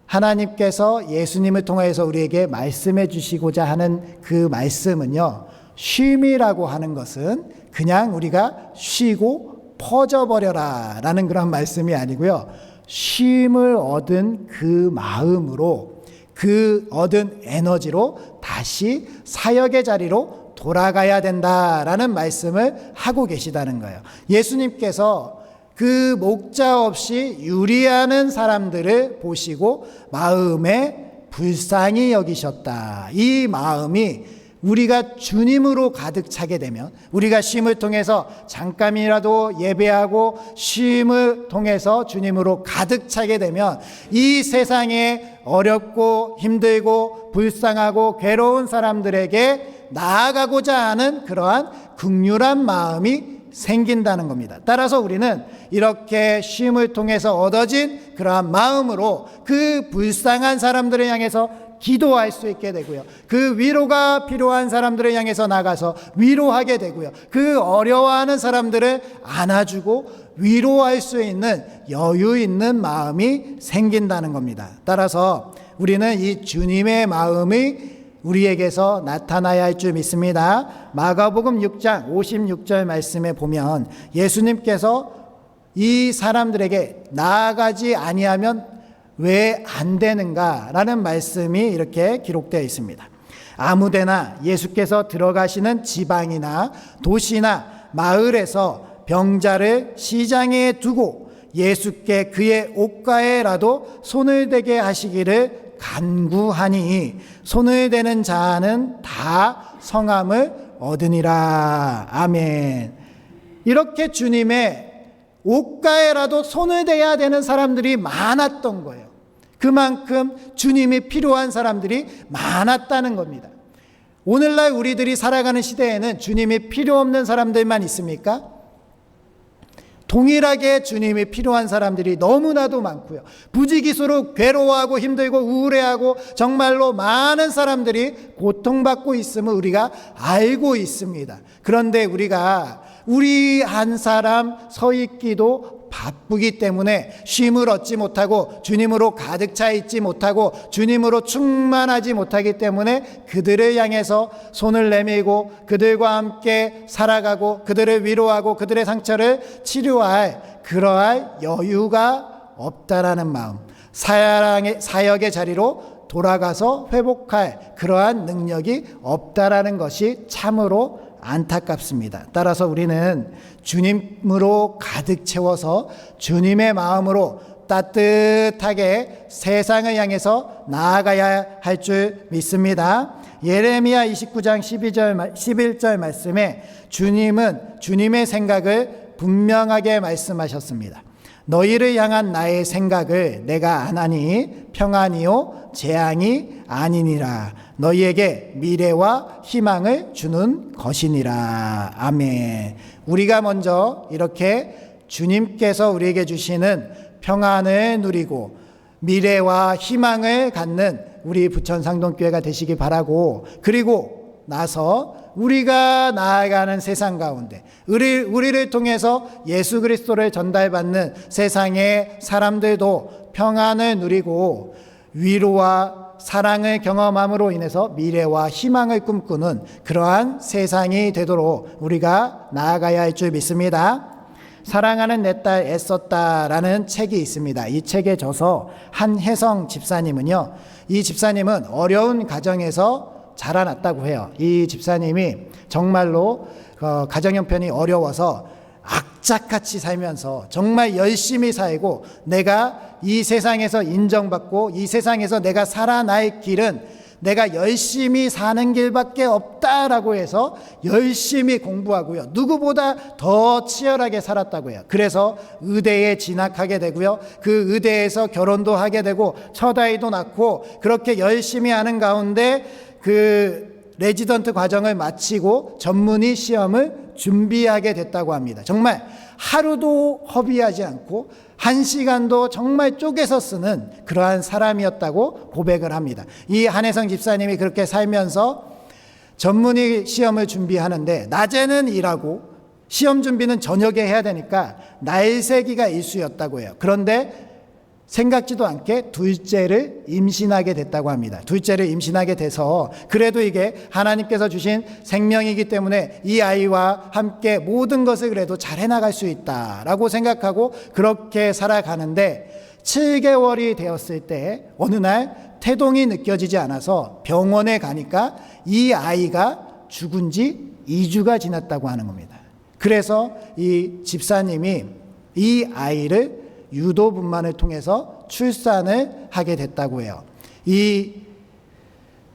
하나님께서 예수님을 통해서 우리에게 말씀해 주시고자 하는 그 말씀은요, 쉼이라고 하는 것은 그냥 우리가 쉬고 퍼져버려라 라는 그런 말씀이 아니고요, 쉼을 얻은 그 마음으로 그 얻은 에너지로 다시 사역의 자리로 돌아가야 된다라는 말씀을 하고 계시다는 거예요. 예수님께서 그 목자 없이 유리하는 사람들을 보시고 마음에 불쌍히 여기셨다. 이 마음이 우리가 주님으로 가득 차게 되면, 우리가 쉼을 통해서 잠깐이라도 예배하고 쉼을 통해서 주님으로 가득 차게 되면 이 세상에 어렵고 힘들고 불쌍하고 괴로운 사람들에게 나아가고자 하는 그러한 긍휼한 마음이 생긴다는 겁니다. 따라서 우리는 이렇게 쉼을 통해서 얻어진 그러한 마음으로 그 불쌍한 사람들을 향해서 기도할 수 있게 되고요, 그 위로가 필요한 사람들을 향해서 나가서 위로하게 되고요, 그 어려워하는 사람들을 안아주고 위로할 수 있는 여유 있는 마음이 생긴다는 겁니다. 따라서 우리는 이 주님의 마음이 우리에게서 나타나야 할 줄 믿습니다. 마가복음 6장 56절 말씀에 보면 예수님께서 이 사람들에게 나아가지 아니하면 왜 안 되는가 라는 말씀이 이렇게 기록되어 있습니다. 아무데나 예수께서 들어가시는 지방이나 도시나 마을에서 병자를 시장에 두고 예수께 그의 옷가에라도 손을 대게 하시기를 간구하니 손을 대는 자는 다 성함을 얻으니라. 아멘. 이렇게 주님의 옷가에라도 손을 대야 되는 사람들이 많았던 거예요. 그만큼 주님이 필요한 사람들이 많았다는 겁니다. 오늘날 우리들이 살아가는 시대에는 주님이 필요 없는 사람들만 있습니까? 동일하게 주님이 필요한 사람들이 너무나도 많고요, 부지기수로 괴로워하고 힘들고 우울해하고 정말로 많은 사람들이 고통받고 있음을 우리가 알고 있습니다. 그런데 우리 한 사람 서 있기도 바쁘기 때문에 쉼을 얻지 못하고 주님으로 가득 차 있지 못하고 주님으로 충만하지 못하기 때문에 그들을 향해서 손을 내밀고 그들과 함께 살아가고 그들을 위로하고 그들의 상처를 치료할 그러할 여유가 없다라는 마음, 사역의 자리로 돌아가서 회복할 그러한 능력이 없다라는 것이 참으로 안타깝습니다. 따라서 우리는 주님으로 가득 채워서 주님의 마음으로 따뜻하게 세상을 향해서 나아가야 할 줄 믿습니다. 예레미야 29장 11절 말씀에 주님은 주님의 생각을 분명하게 말씀하셨습니다. 너희를 향한 나의 생각을 내가 아나니 평안이요 재앙이 아니니라. 너희에게 미래와 희망을 주는 것이니라. 아멘. 우리가 먼저 이렇게 주님께서 우리에게 주시는 평안을 누리고 미래와 희망을 갖는 우리 부천상동교회가 되시기 바라고, 그리고 나서 우리가 나아가는 세상 가운데 우리를 통해서 예수 그리스도를 전달받는 세상의 사람들도 평안을 누리고 위로와 사랑을 경험함으로 인해서 미래와 희망을 꿈꾸는 그러한 세상이 되도록 우리가 나아가야 할 줄 믿습니다. 사랑하는 내 딸 애썼다라는 책이 있습니다. 이 책에 져서 한혜성 집사님은요, 이 집사님은 어려운 가정에서 자라났다고 해요. 이 집사님이 정말로 가정 형편이 어려워서 악착같이 살면서 정말 열심히 살고 내가 이 세상에서 인정받고 이 세상에서 내가 살아날 길은 내가 열심히 사는 길밖에 없다라고 해서 열심히 공부하고요. 누구보다 더 치열하게 살았다고 해요. 그래서 의대에 진학하게 되고요. 그 의대에서 결혼도 하게 되고 첫 아이도 낳고 그렇게 열심히 하는 가운데 그 레지던트 과정을 마치고 전문의 시험을 준비하게 됐다고 합니다. 정말 하루도 허비하지 않고 한 시간도 정말 쪼개서 쓰는 그러한 사람이었다고 고백을 합니다. 이 한혜성 집사님이 그렇게 살면서 전문의 시험을 준비하는데 낮에는 일하고 시험 준비는 저녁에 해야 되니까 날새기가 일수였다고 해요. 그런데 생각지도 않게 둘째를 임신하게 됐다고 합니다. 둘째를 임신하게 돼서 그래도 이게 하나님께서 주신 생명이기 때문에 이 아이와 함께 모든 것을 그래도 잘 해나갈 수 있다라고 생각하고 그렇게 살아가는데 7개월이 되었을 때 어느 날 태동이 느껴지지 않아서 병원에 가니까 이 아이가 죽은 지 2주가 지났다고 하는 겁니다. 그래서 이 집사님이 이 아이를 유도분만을 통해서 출산을 하게 됐다고 해요. 이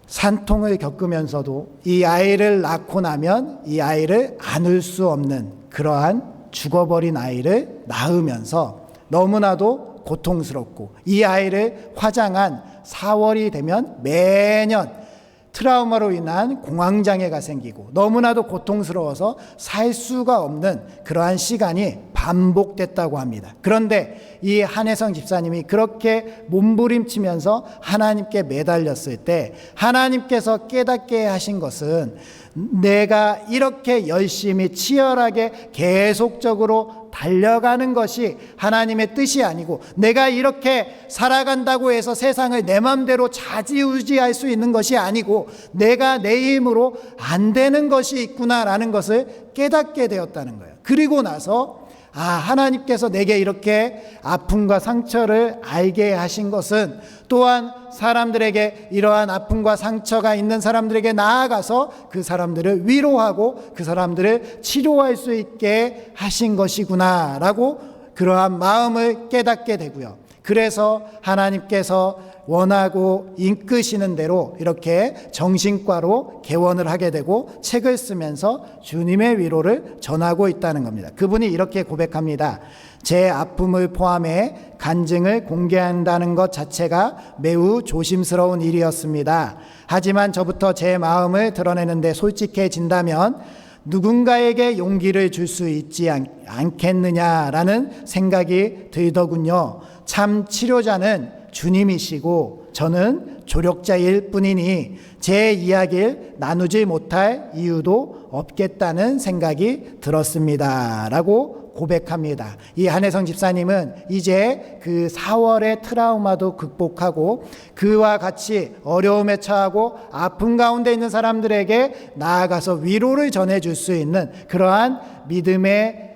산통을 겪으면서도 이 아이를 낳고 나면 이 아이를 안을 수 없는 그러한 죽어버린 아이를 낳으면서 너무나도 고통스럽고 이 아이를 화장한 4월이 되면 매년 트라우마로 인한 공황장애가 생기고 너무나도 고통스러워서 살 수가 없는 그러한 시간이 반복됐다고 합니다. 그런데 이 한혜성 집사님이 그렇게 몸부림치면서 하나님께 매달렸을 때 하나님께서 깨닫게 하신 것은 내가 이렇게 열심히 치열하게 계속적으로 달려가는 것이 하나님의 뜻이 아니고 내가 이렇게 살아간다고 해서 세상을 내 마음대로 좌지우지할 수 있는 것이 아니고 내가 내 힘으로 안 되는 것이 있구나라는 것을 깨닫게 되었다는 거예요. 그리고 나서 하나님께서 내게 이렇게 아픔과 상처를 알게 하신 것은 또한 사람들에게 이러한 아픔과 상처가 있는 사람들에게 나아가서 그 사람들을 위로하고 그 사람들을 치료할 수 있게 하신 것이구나라고 그러한 마음을 깨닫게 되고요. 그래서 하나님께서 원하고 이끄시는 대로 이렇게 정신과로 개원을 하게 되고 책을 쓰면서 주님의 위로를 전하고 있다는 겁니다. 그분이 이렇게 고백합니다. 제 아픔을 포함해 간증을 공개한다는 것 자체가 매우 조심스러운 일이었습니다. 하지만 저부터 제 마음을 드러내는데 솔직해진다면 누군가에게 용기를 줄 수 있지 않겠느냐라는 생각이 들더군요. 참 치료자는 주님이시고 저는 조력자일 뿐이니 제 이야기를 나누지 못할 이유도 없겠다는 생각이 들었습니다. 라고 고백합니다. 이 한혜성 집사님은 이제 그 4월의 트라우마도 극복하고 그와 같이 어려움에 처하고 아픔 가운데 있는 사람들에게 나아가서 위로를 전해줄 수 있는 그러한 믿음의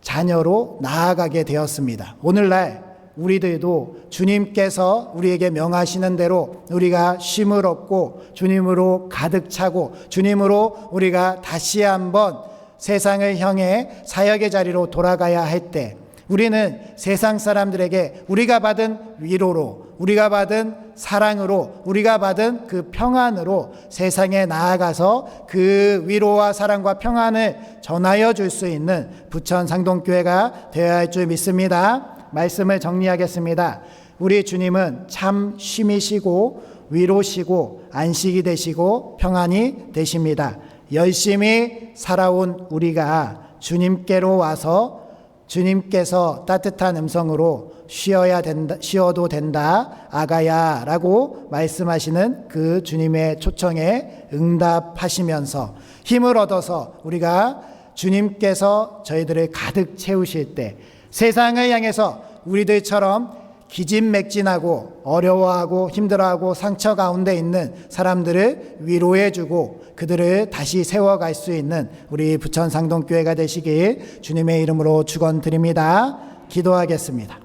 자녀로 나아가게 되었습니다. 오늘날 우리들도 주님께서 우리에게 명하시는 대로 우리가 쉼을 얻고 주님으로 가득 차고 주님으로 우리가 다시 한번 세상을 향해 사역의 자리로 돌아가야 할 때 우리는 세상 사람들에게 우리가 받은 위로로 우리가 받은 사랑으로 우리가 받은 그 평안으로 세상에 나아가서 그 위로와 사랑과 평안을 전하여 줄 수 있는 부천 상동교회가 되어야 할 줄 믿습니다. 말씀을 정리하겠습니다. 우리 주님은 참 쉼이시고 위로시고 안식이 되시고 평안이 되십니다. 열심히 살아온 우리가 주님께로 와서 주님께서 따뜻한 음성으로 쉬어도 된다 아가야 라고 말씀하시는 그 주님의 초청에 응답하시면서 힘을 얻어서 우리가 주님께서 저희들을 가득 채우실 때 세상을 향해서 우리들처럼 기진맥진하고 어려워하고 힘들어하고 상처 가운데 있는 사람들을 위로해주고 그들을 다시 세워갈 수 있는 우리 부천 상동교회가 되시길 주님의 이름으로 축원드립니다. 기도하겠습니다.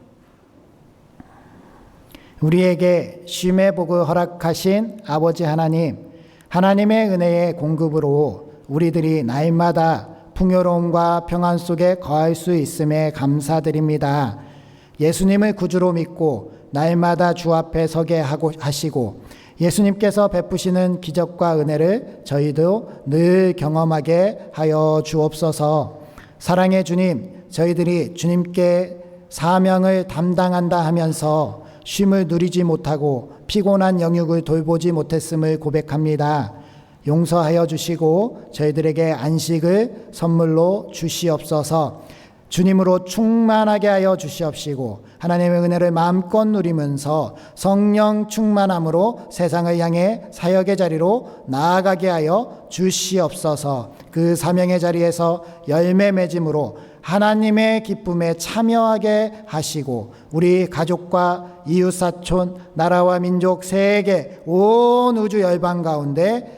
우리에게 쉼의 복을 허락하신 아버지 하나님, 하나님의 은혜의 공급으로 우리들이 날마다 풍요로움과 평안 속에 거할 수 있음에 감사드립니다. 예수님을 구주로 믿고 날마다 주 앞에 서게 하시고 예수님께서 베푸시는 기적과 은혜를 저희도 늘 경험하게 하여 주옵소서. 사랑의 주님, 저희들이 주님께 사명을 담당한다 하면서 쉼을 누리지 못하고 피곤한 영육을 돌보지 못했음을 고백합니다. 용서하여 주시고 저희들에게 안식을 선물로 주시옵소서. 주님으로 충만하게 하여 주시옵시고 하나님의 은혜를 마음껏 누리면서 성령 충만함으로 세상을 향해 사역의 자리로 나아가게 하여 주시옵소서. 그 사명의 자리에서 열매 맺음으로 하나님의 기쁨에 참여하게 하시고 우리 가족과 이웃사촌, 나라와 민족, 세계, 온 우주 열방 가운데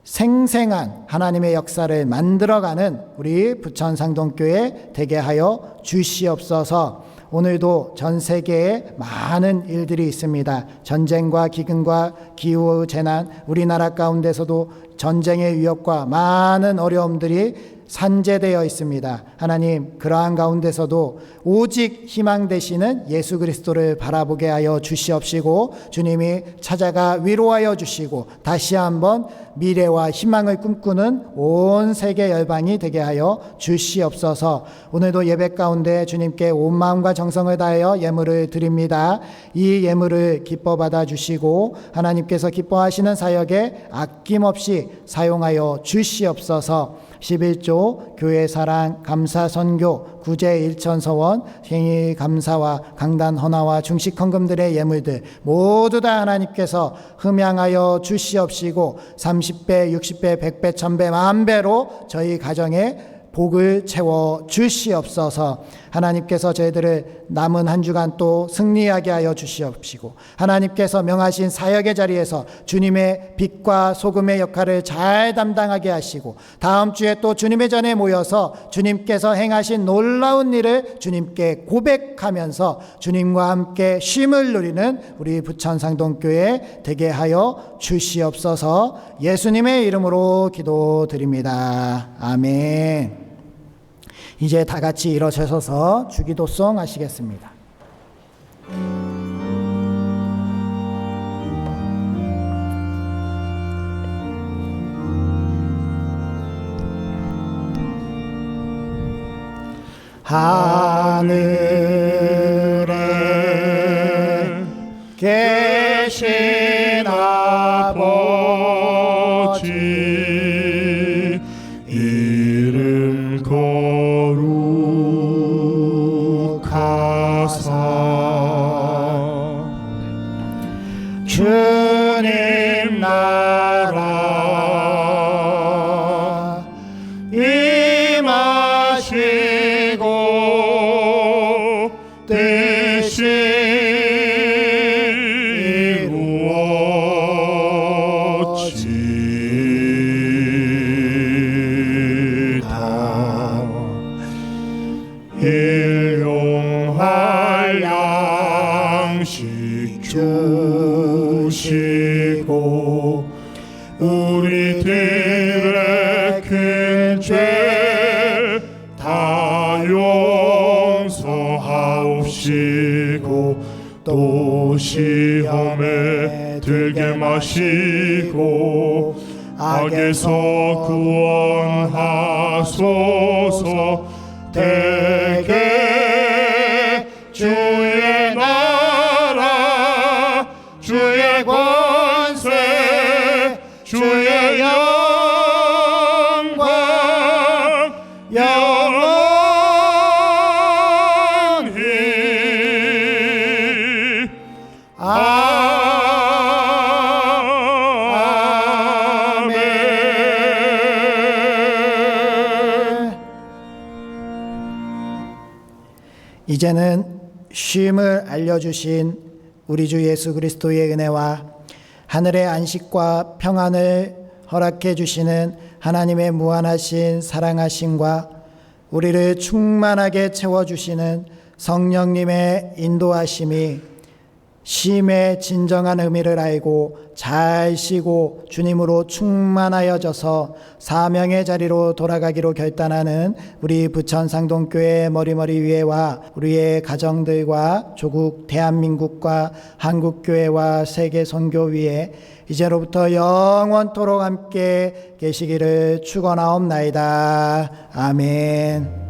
생생한 하나님의 역사를 만들어가는 우리 부천상동교회 되게 하여 주시옵소서. 오늘도 전 세계에 많은 일들이 있습니다. 전쟁과 기근과 기후 재난, 우리나라 가운데서도 전쟁의 위협과 많은 어려움들이 산재되어 있습니다. 하나님, 그러한 가운데서도 오직 희망 되시는 예수 그리스도를 바라보게 하여 주시옵시고 주님이 찾아가 위로하여 주시고 다시 한번 미래와 희망을 꿈꾸는 온 세계 열방이 되게 하여 주시옵소서. 오늘도 예배 가운데 주님께 온 마음과 정성을 다하여 예물을 드립니다. 이 예물을 기뻐 받아 주시고 하나님께서 기뻐하시는 사역에 아낌없이 사용하여 주시옵소서. 11조 교회 사랑 감사 선교 구제 일천 서원 생일 감사와 강단 헌화와 중식 헌금들의 예물들 모두 다 하나님께서 흠양하여 주시옵시고 30배 60배 100배 1000배 만배로 저희 가정에 복을 채워 주시옵소서. 하나님께서 저희들을 남은 한 주간 또 승리하게 하여 주시옵시고 하나님께서 명하신 사역의 자리에서 주님의 빛과 소금의 역할을 잘 담당하게 하시고 다음 주에 또 주님의 전에 모여서 주님께서 행하신 놀라운 일을 주님께 고백하면서 주님과 함께 쉼을 누리는 우리 부천상동교회 되게 하여 주시옵소서. 예수님의 이름으로 기도드립니다. 아멘. 이제 다 같이 일어서셔서 주기도송 하시겠습니다. 하늘에 계신 아버지 이름 거룩하사 주님 나라 임하시고 뜻이 이루어지다. 일용할 양식 주시고 우리들의 큰 죄 다 용서하옵시고 또 시험에 들게 마시고 악에서 구원하소서. 대개 주의 나라 주의 권세 주의 영광 영원히 아멘. 이제는 쉼을 알려주신 우리 주 예수 그리스도의 은혜와 하늘의 안식과 평안을 허락해 주시는 하나님의 무한하신 사랑하심과 우리를 충만하게 채워주시는 성령님의 인도하심이 쉼의 진정한 의미를 알고 잘 쉬고 주님으로 충만하여져서 사명의 자리로 돌아가기로 결단하는 우리 부천 상동교회 머리머리 위에와 우리의 가정들과 조국 대한민국과 한국교회와 세계 선교 위에 이제로부터 영원토록 함께 계시기를 축원하옵나이다. 아멘.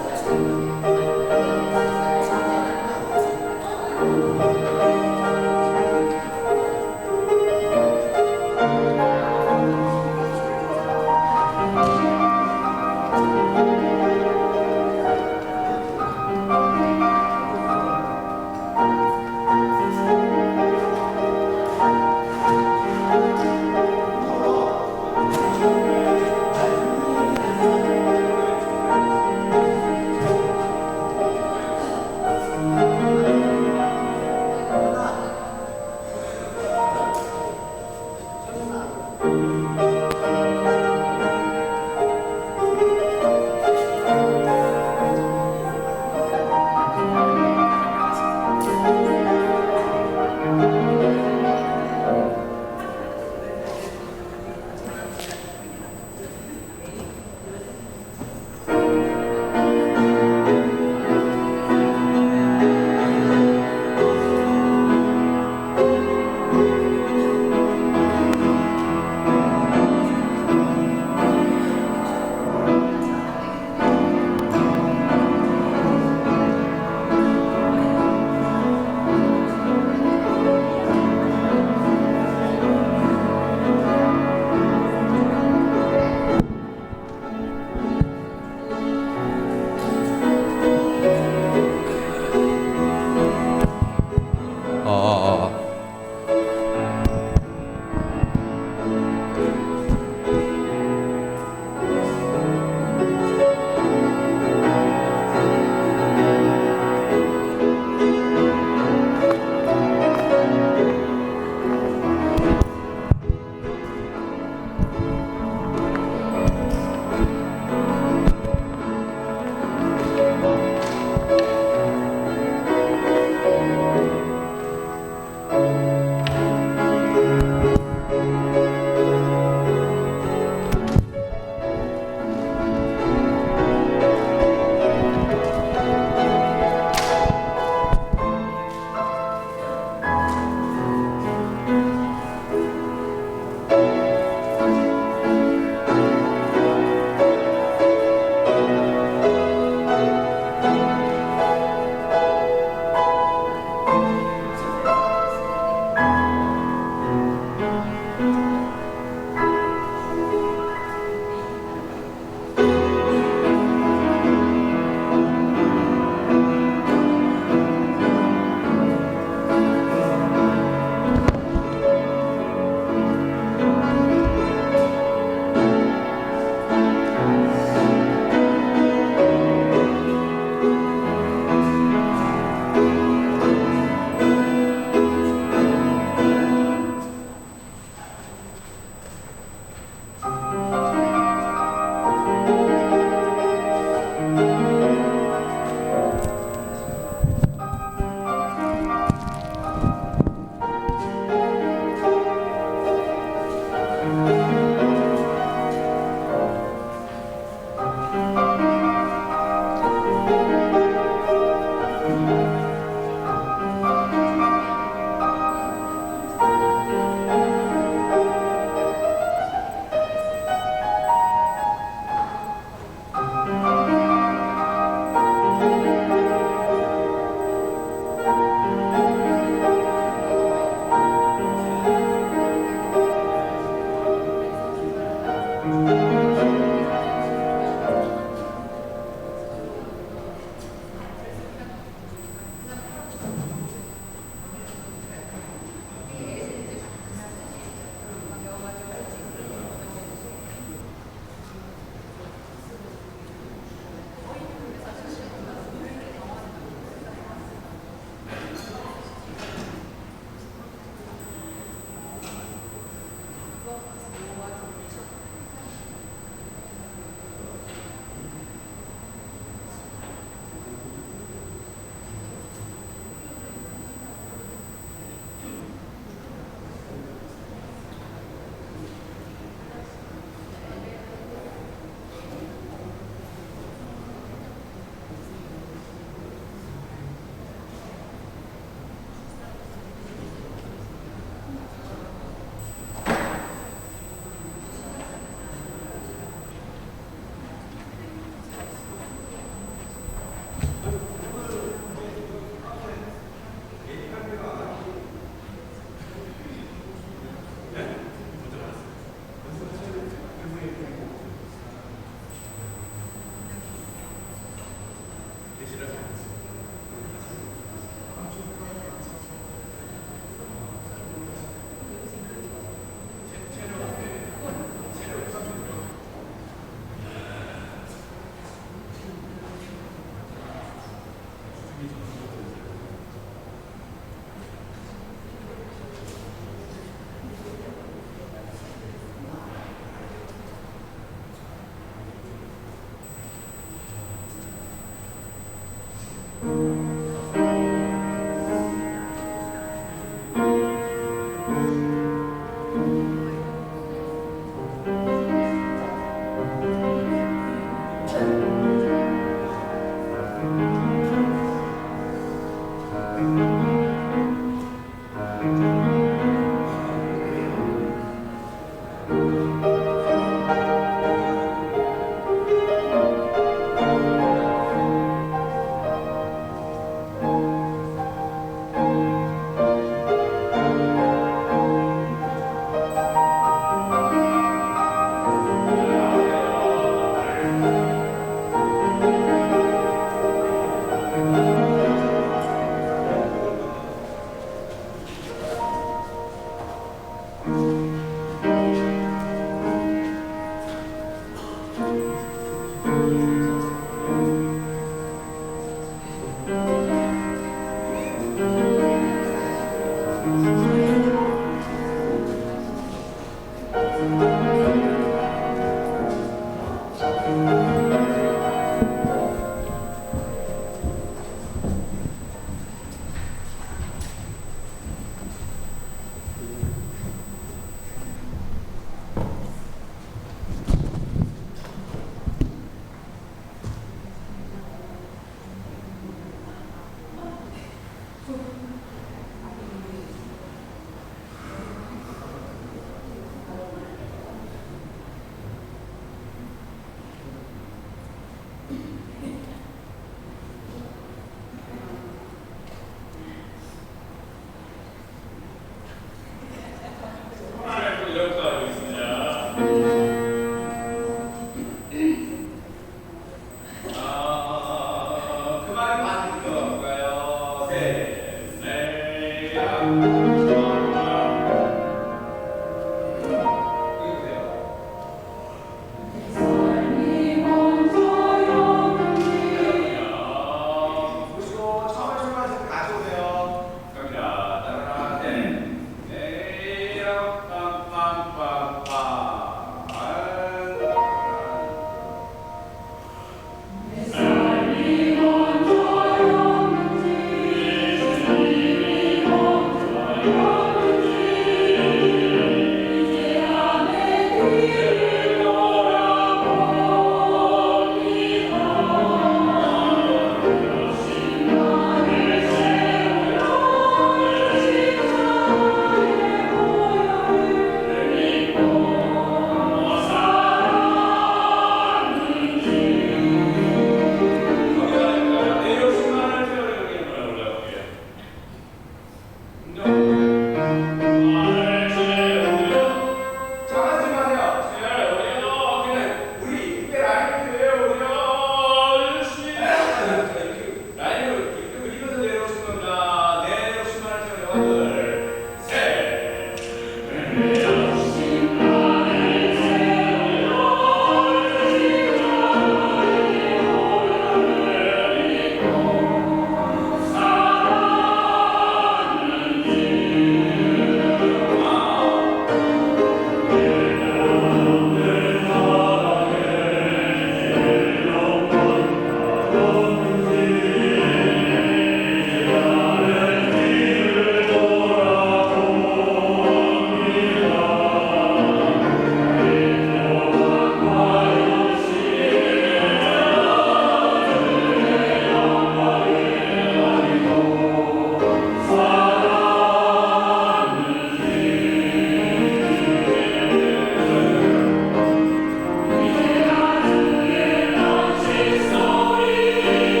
Soul.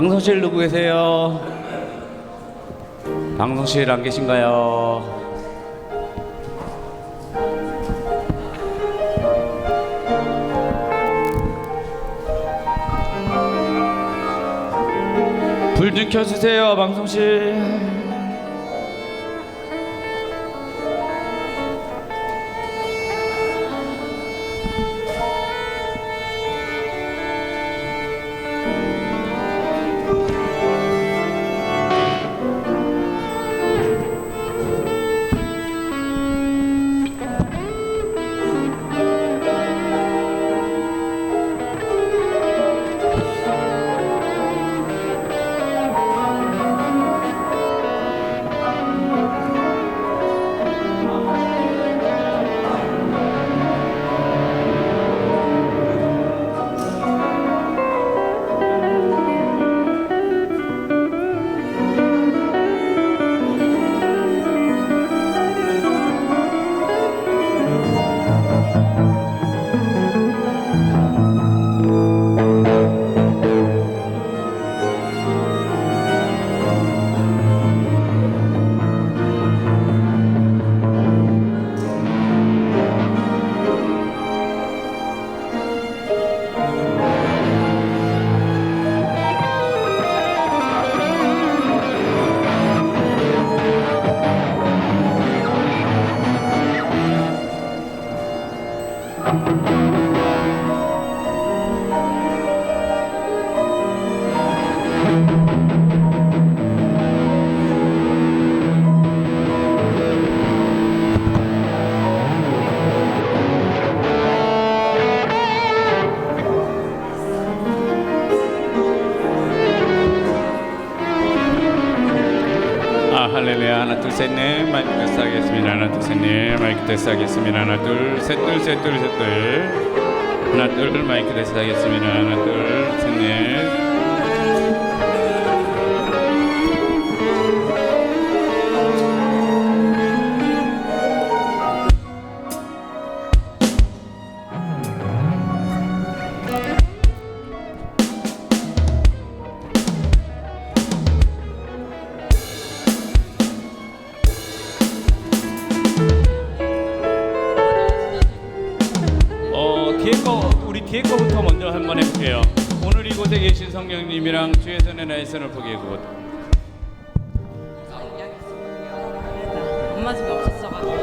방송실 누구 계세요? 방송실 안 계신가요? 불 좀 켜주세요, 방송실. 할렐루야. 하나 둘 셋 넷 마이크 테스트 하겠습니다. 하나 둘 셋 넷 마이크 테스트 하겠습니다. 하나 둘 셋 둘 셋 둘 셋 둘 하나 둘 마이크 테스트 하겠습니다. 하나 둘 셋 넷. 뒤에 거부터 먼저 한번 해볼게요. 오늘 이곳에 계신 성령님이랑 주의 손에 나의 손을 보게 곧. 엄마 집에 없었어가지고.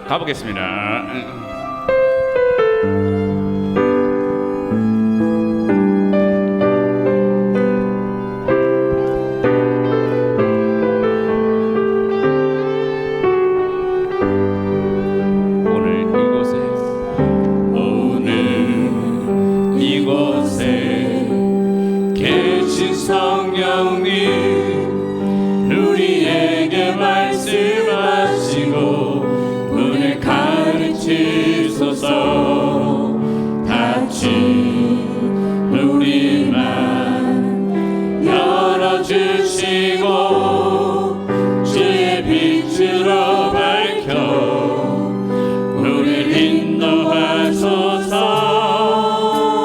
가보겠습니다. 성령님 우리에게 말씀하시고 문을 가르치소서. 닫힌 우리 맘 열어주시고 주의 빛으로 밝혀 우리를 인도하소서.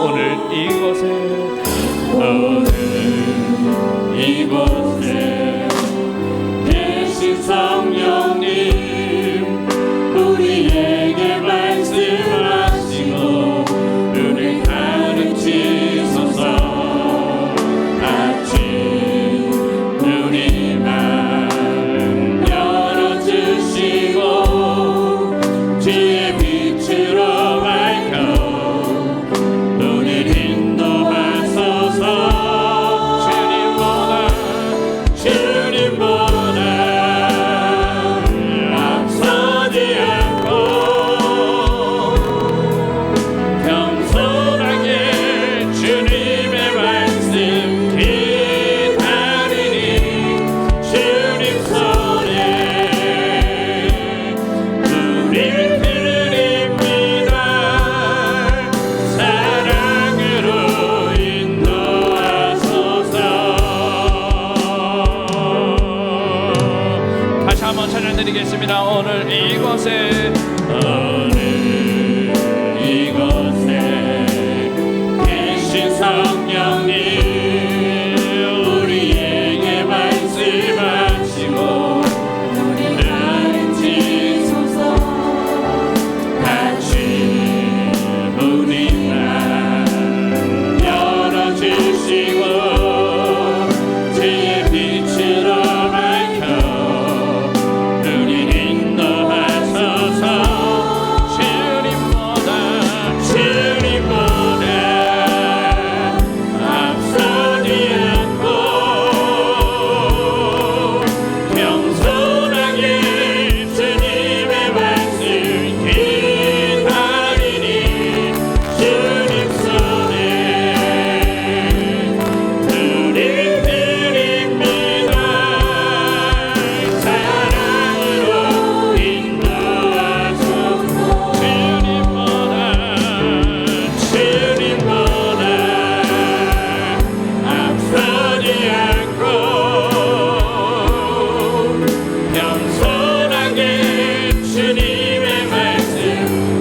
오늘 이곳에 계신 성령님 우리에게 말씀하시고 우리를 가르치소서. 닫힌 우리 마음 열어주시고 주의 빛으로 밝혀 우리를 인도하소서. 한번 찬양드리겠습니다. 오늘 이곳에 주시고 주의 빛으로 밝혀 눈이 인도하소서. 주님보다 앞서지 않고 겸손하게 주님의 말씀 기다리니 주님 손에 드립니다. 사랑으로 인도하소서. 주님보다 앞서지 않고 겸손하게 주님의 말씀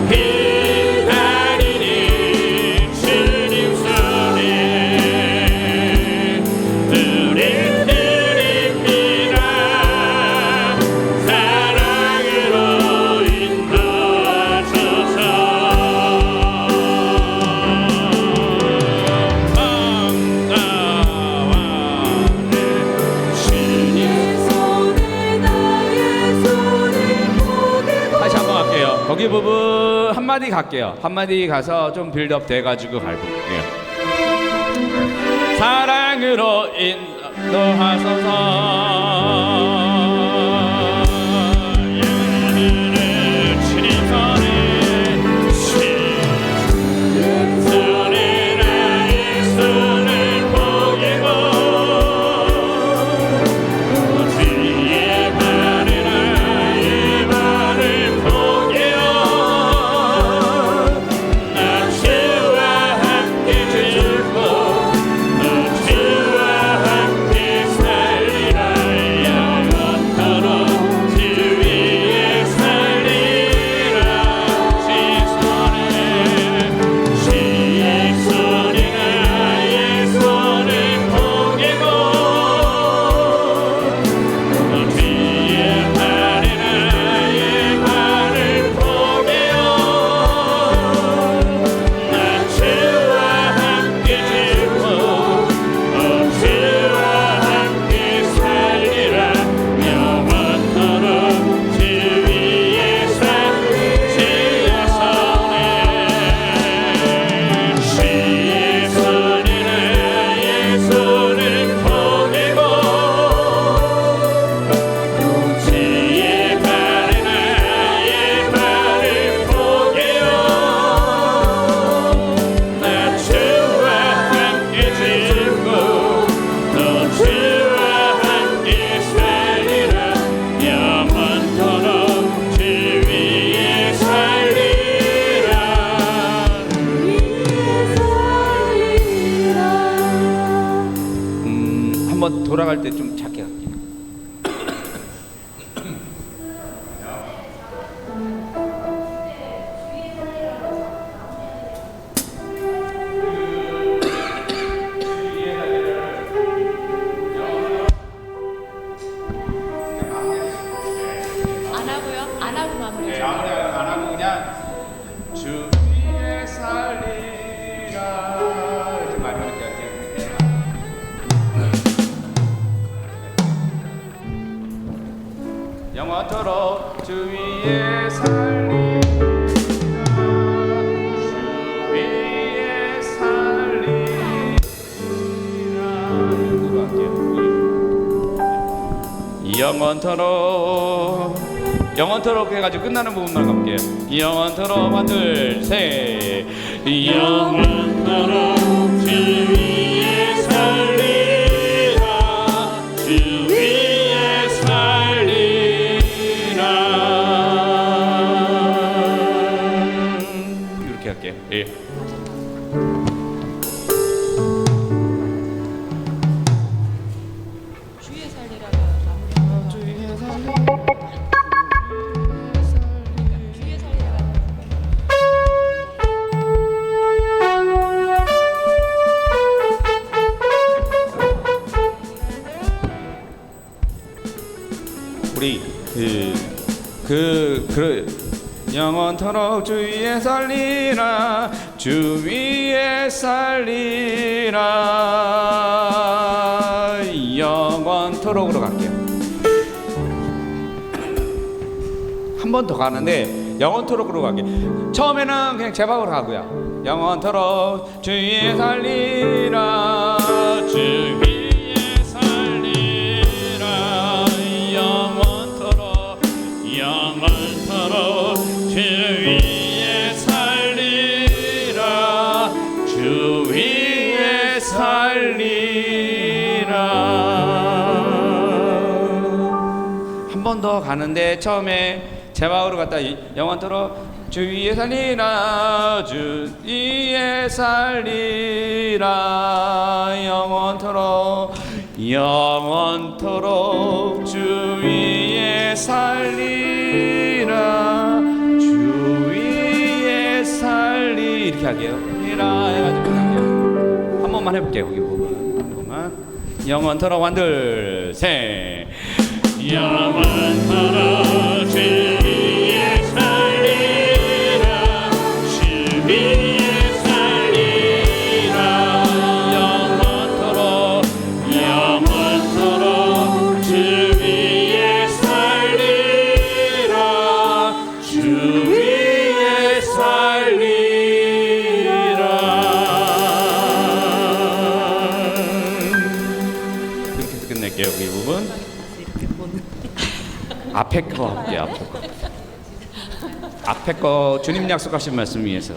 기다리니 주님 손에 드립니다. 사랑으로 인도하소서. 다시 한번 할게요. 거기 부분 한마디 갈게요. 한마디 가서 좀 빌드업 돼가지고 갈게요. 사랑으로 인도하소서. 주님 손에 나의 손을 포개고 주의 발에 나의 발을 포개어 나 주와 함께 죽고 나 주와 함께 살리라. 영원토록 주 위에 살리라. 주의 손에 나의 손을 포개고 주의 발에 나의 발을 포개어 나 주와 함께 죽고 주와 함께 살리라. 영원토록 주 위에 주의 손에 나의 손을 포개고 주의 발에 나의 발을 포개어 나 주와 함께 죽고 또 주와 함께 살리라. 영원토록 주 위에 살리라. 한번 돌아갈 때 좀 작게 할게요. 안 하고요? 안 하고 마무리. 아무리 안 하고 그냥 주 위에 살리라 이렇게 말하니까 영원토록 주 위에 살리라. 주 위에 살리라. 이거 할게요. 영원토록 해가지고 끝나는 부분만 가볼게요. 영원토록 하나 둘셋 영원토록 주 위에 살리라. 주 위에 살리라. 이렇게 할게요. 예. 주위에 살리라가 마무리. 주위에 살리라가. 우리 영원토록 주 위에 살리라. 주 위에 살리라. 영원토록으로 갈게요. 한 번 더 가는데 영원토록으로 갈게요. 처음에는 그냥 제 방으로 가고요. 영원토록 주 위에 살리라, 주 위에 살리라, 영원토록 영원토록 주 위에 살리라, 주 위에 살리라. 한 번 더 가는데 처음에 제 마음으로 갔다 영원토록 주 위에 살리라, 주 위에 살리라, 영원토록 영원토록 주 위에 살리라, 주 위에 살리 이렇게 할게요. 이라 해가지고 할게요. 한 번만 해볼게요. 거기 부분 한 번만. 영원토록 완 둘 셋. 영원토록 주 위에 살리라, 주 위에 살리라, 영원토록 영원토록 주 위에 살리라, 주 위에 살리라. 이렇게 해서 끝낼게요. 이 부분. 앞에 거 할게요. 앞에 거. 앞에 거 주님 약속하신 말씀 위해서.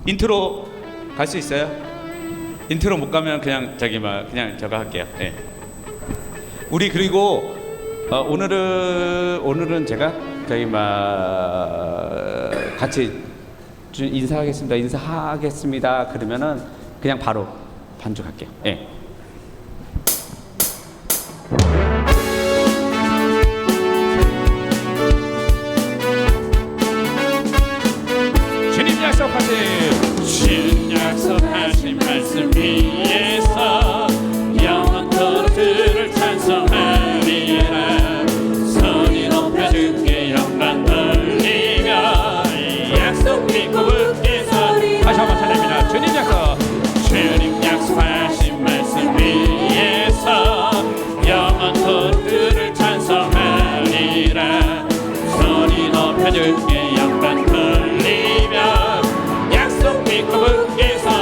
인트로 갈 수 있어요? 인트로 못 가면 그냥 그냥 저거 할게요. 네. 우리 그리고 오늘은 제가 같이 인사하겠습니다. 그러면은 그냥 바로 반죽할게요. 예. 주님 약속하신 말씀 위에서 영원토록 주를 찬송하리라. 손이 높여 주께 영광 돌리며 약속 믿고 굳게 서리. 다시 한번 찬양합니다. 주님 약속하신 말씀 위에서 영원토록 주를 찬송하리라. 손이 높여 주께 영광 돌리며 약속 믿고 굳게 서리.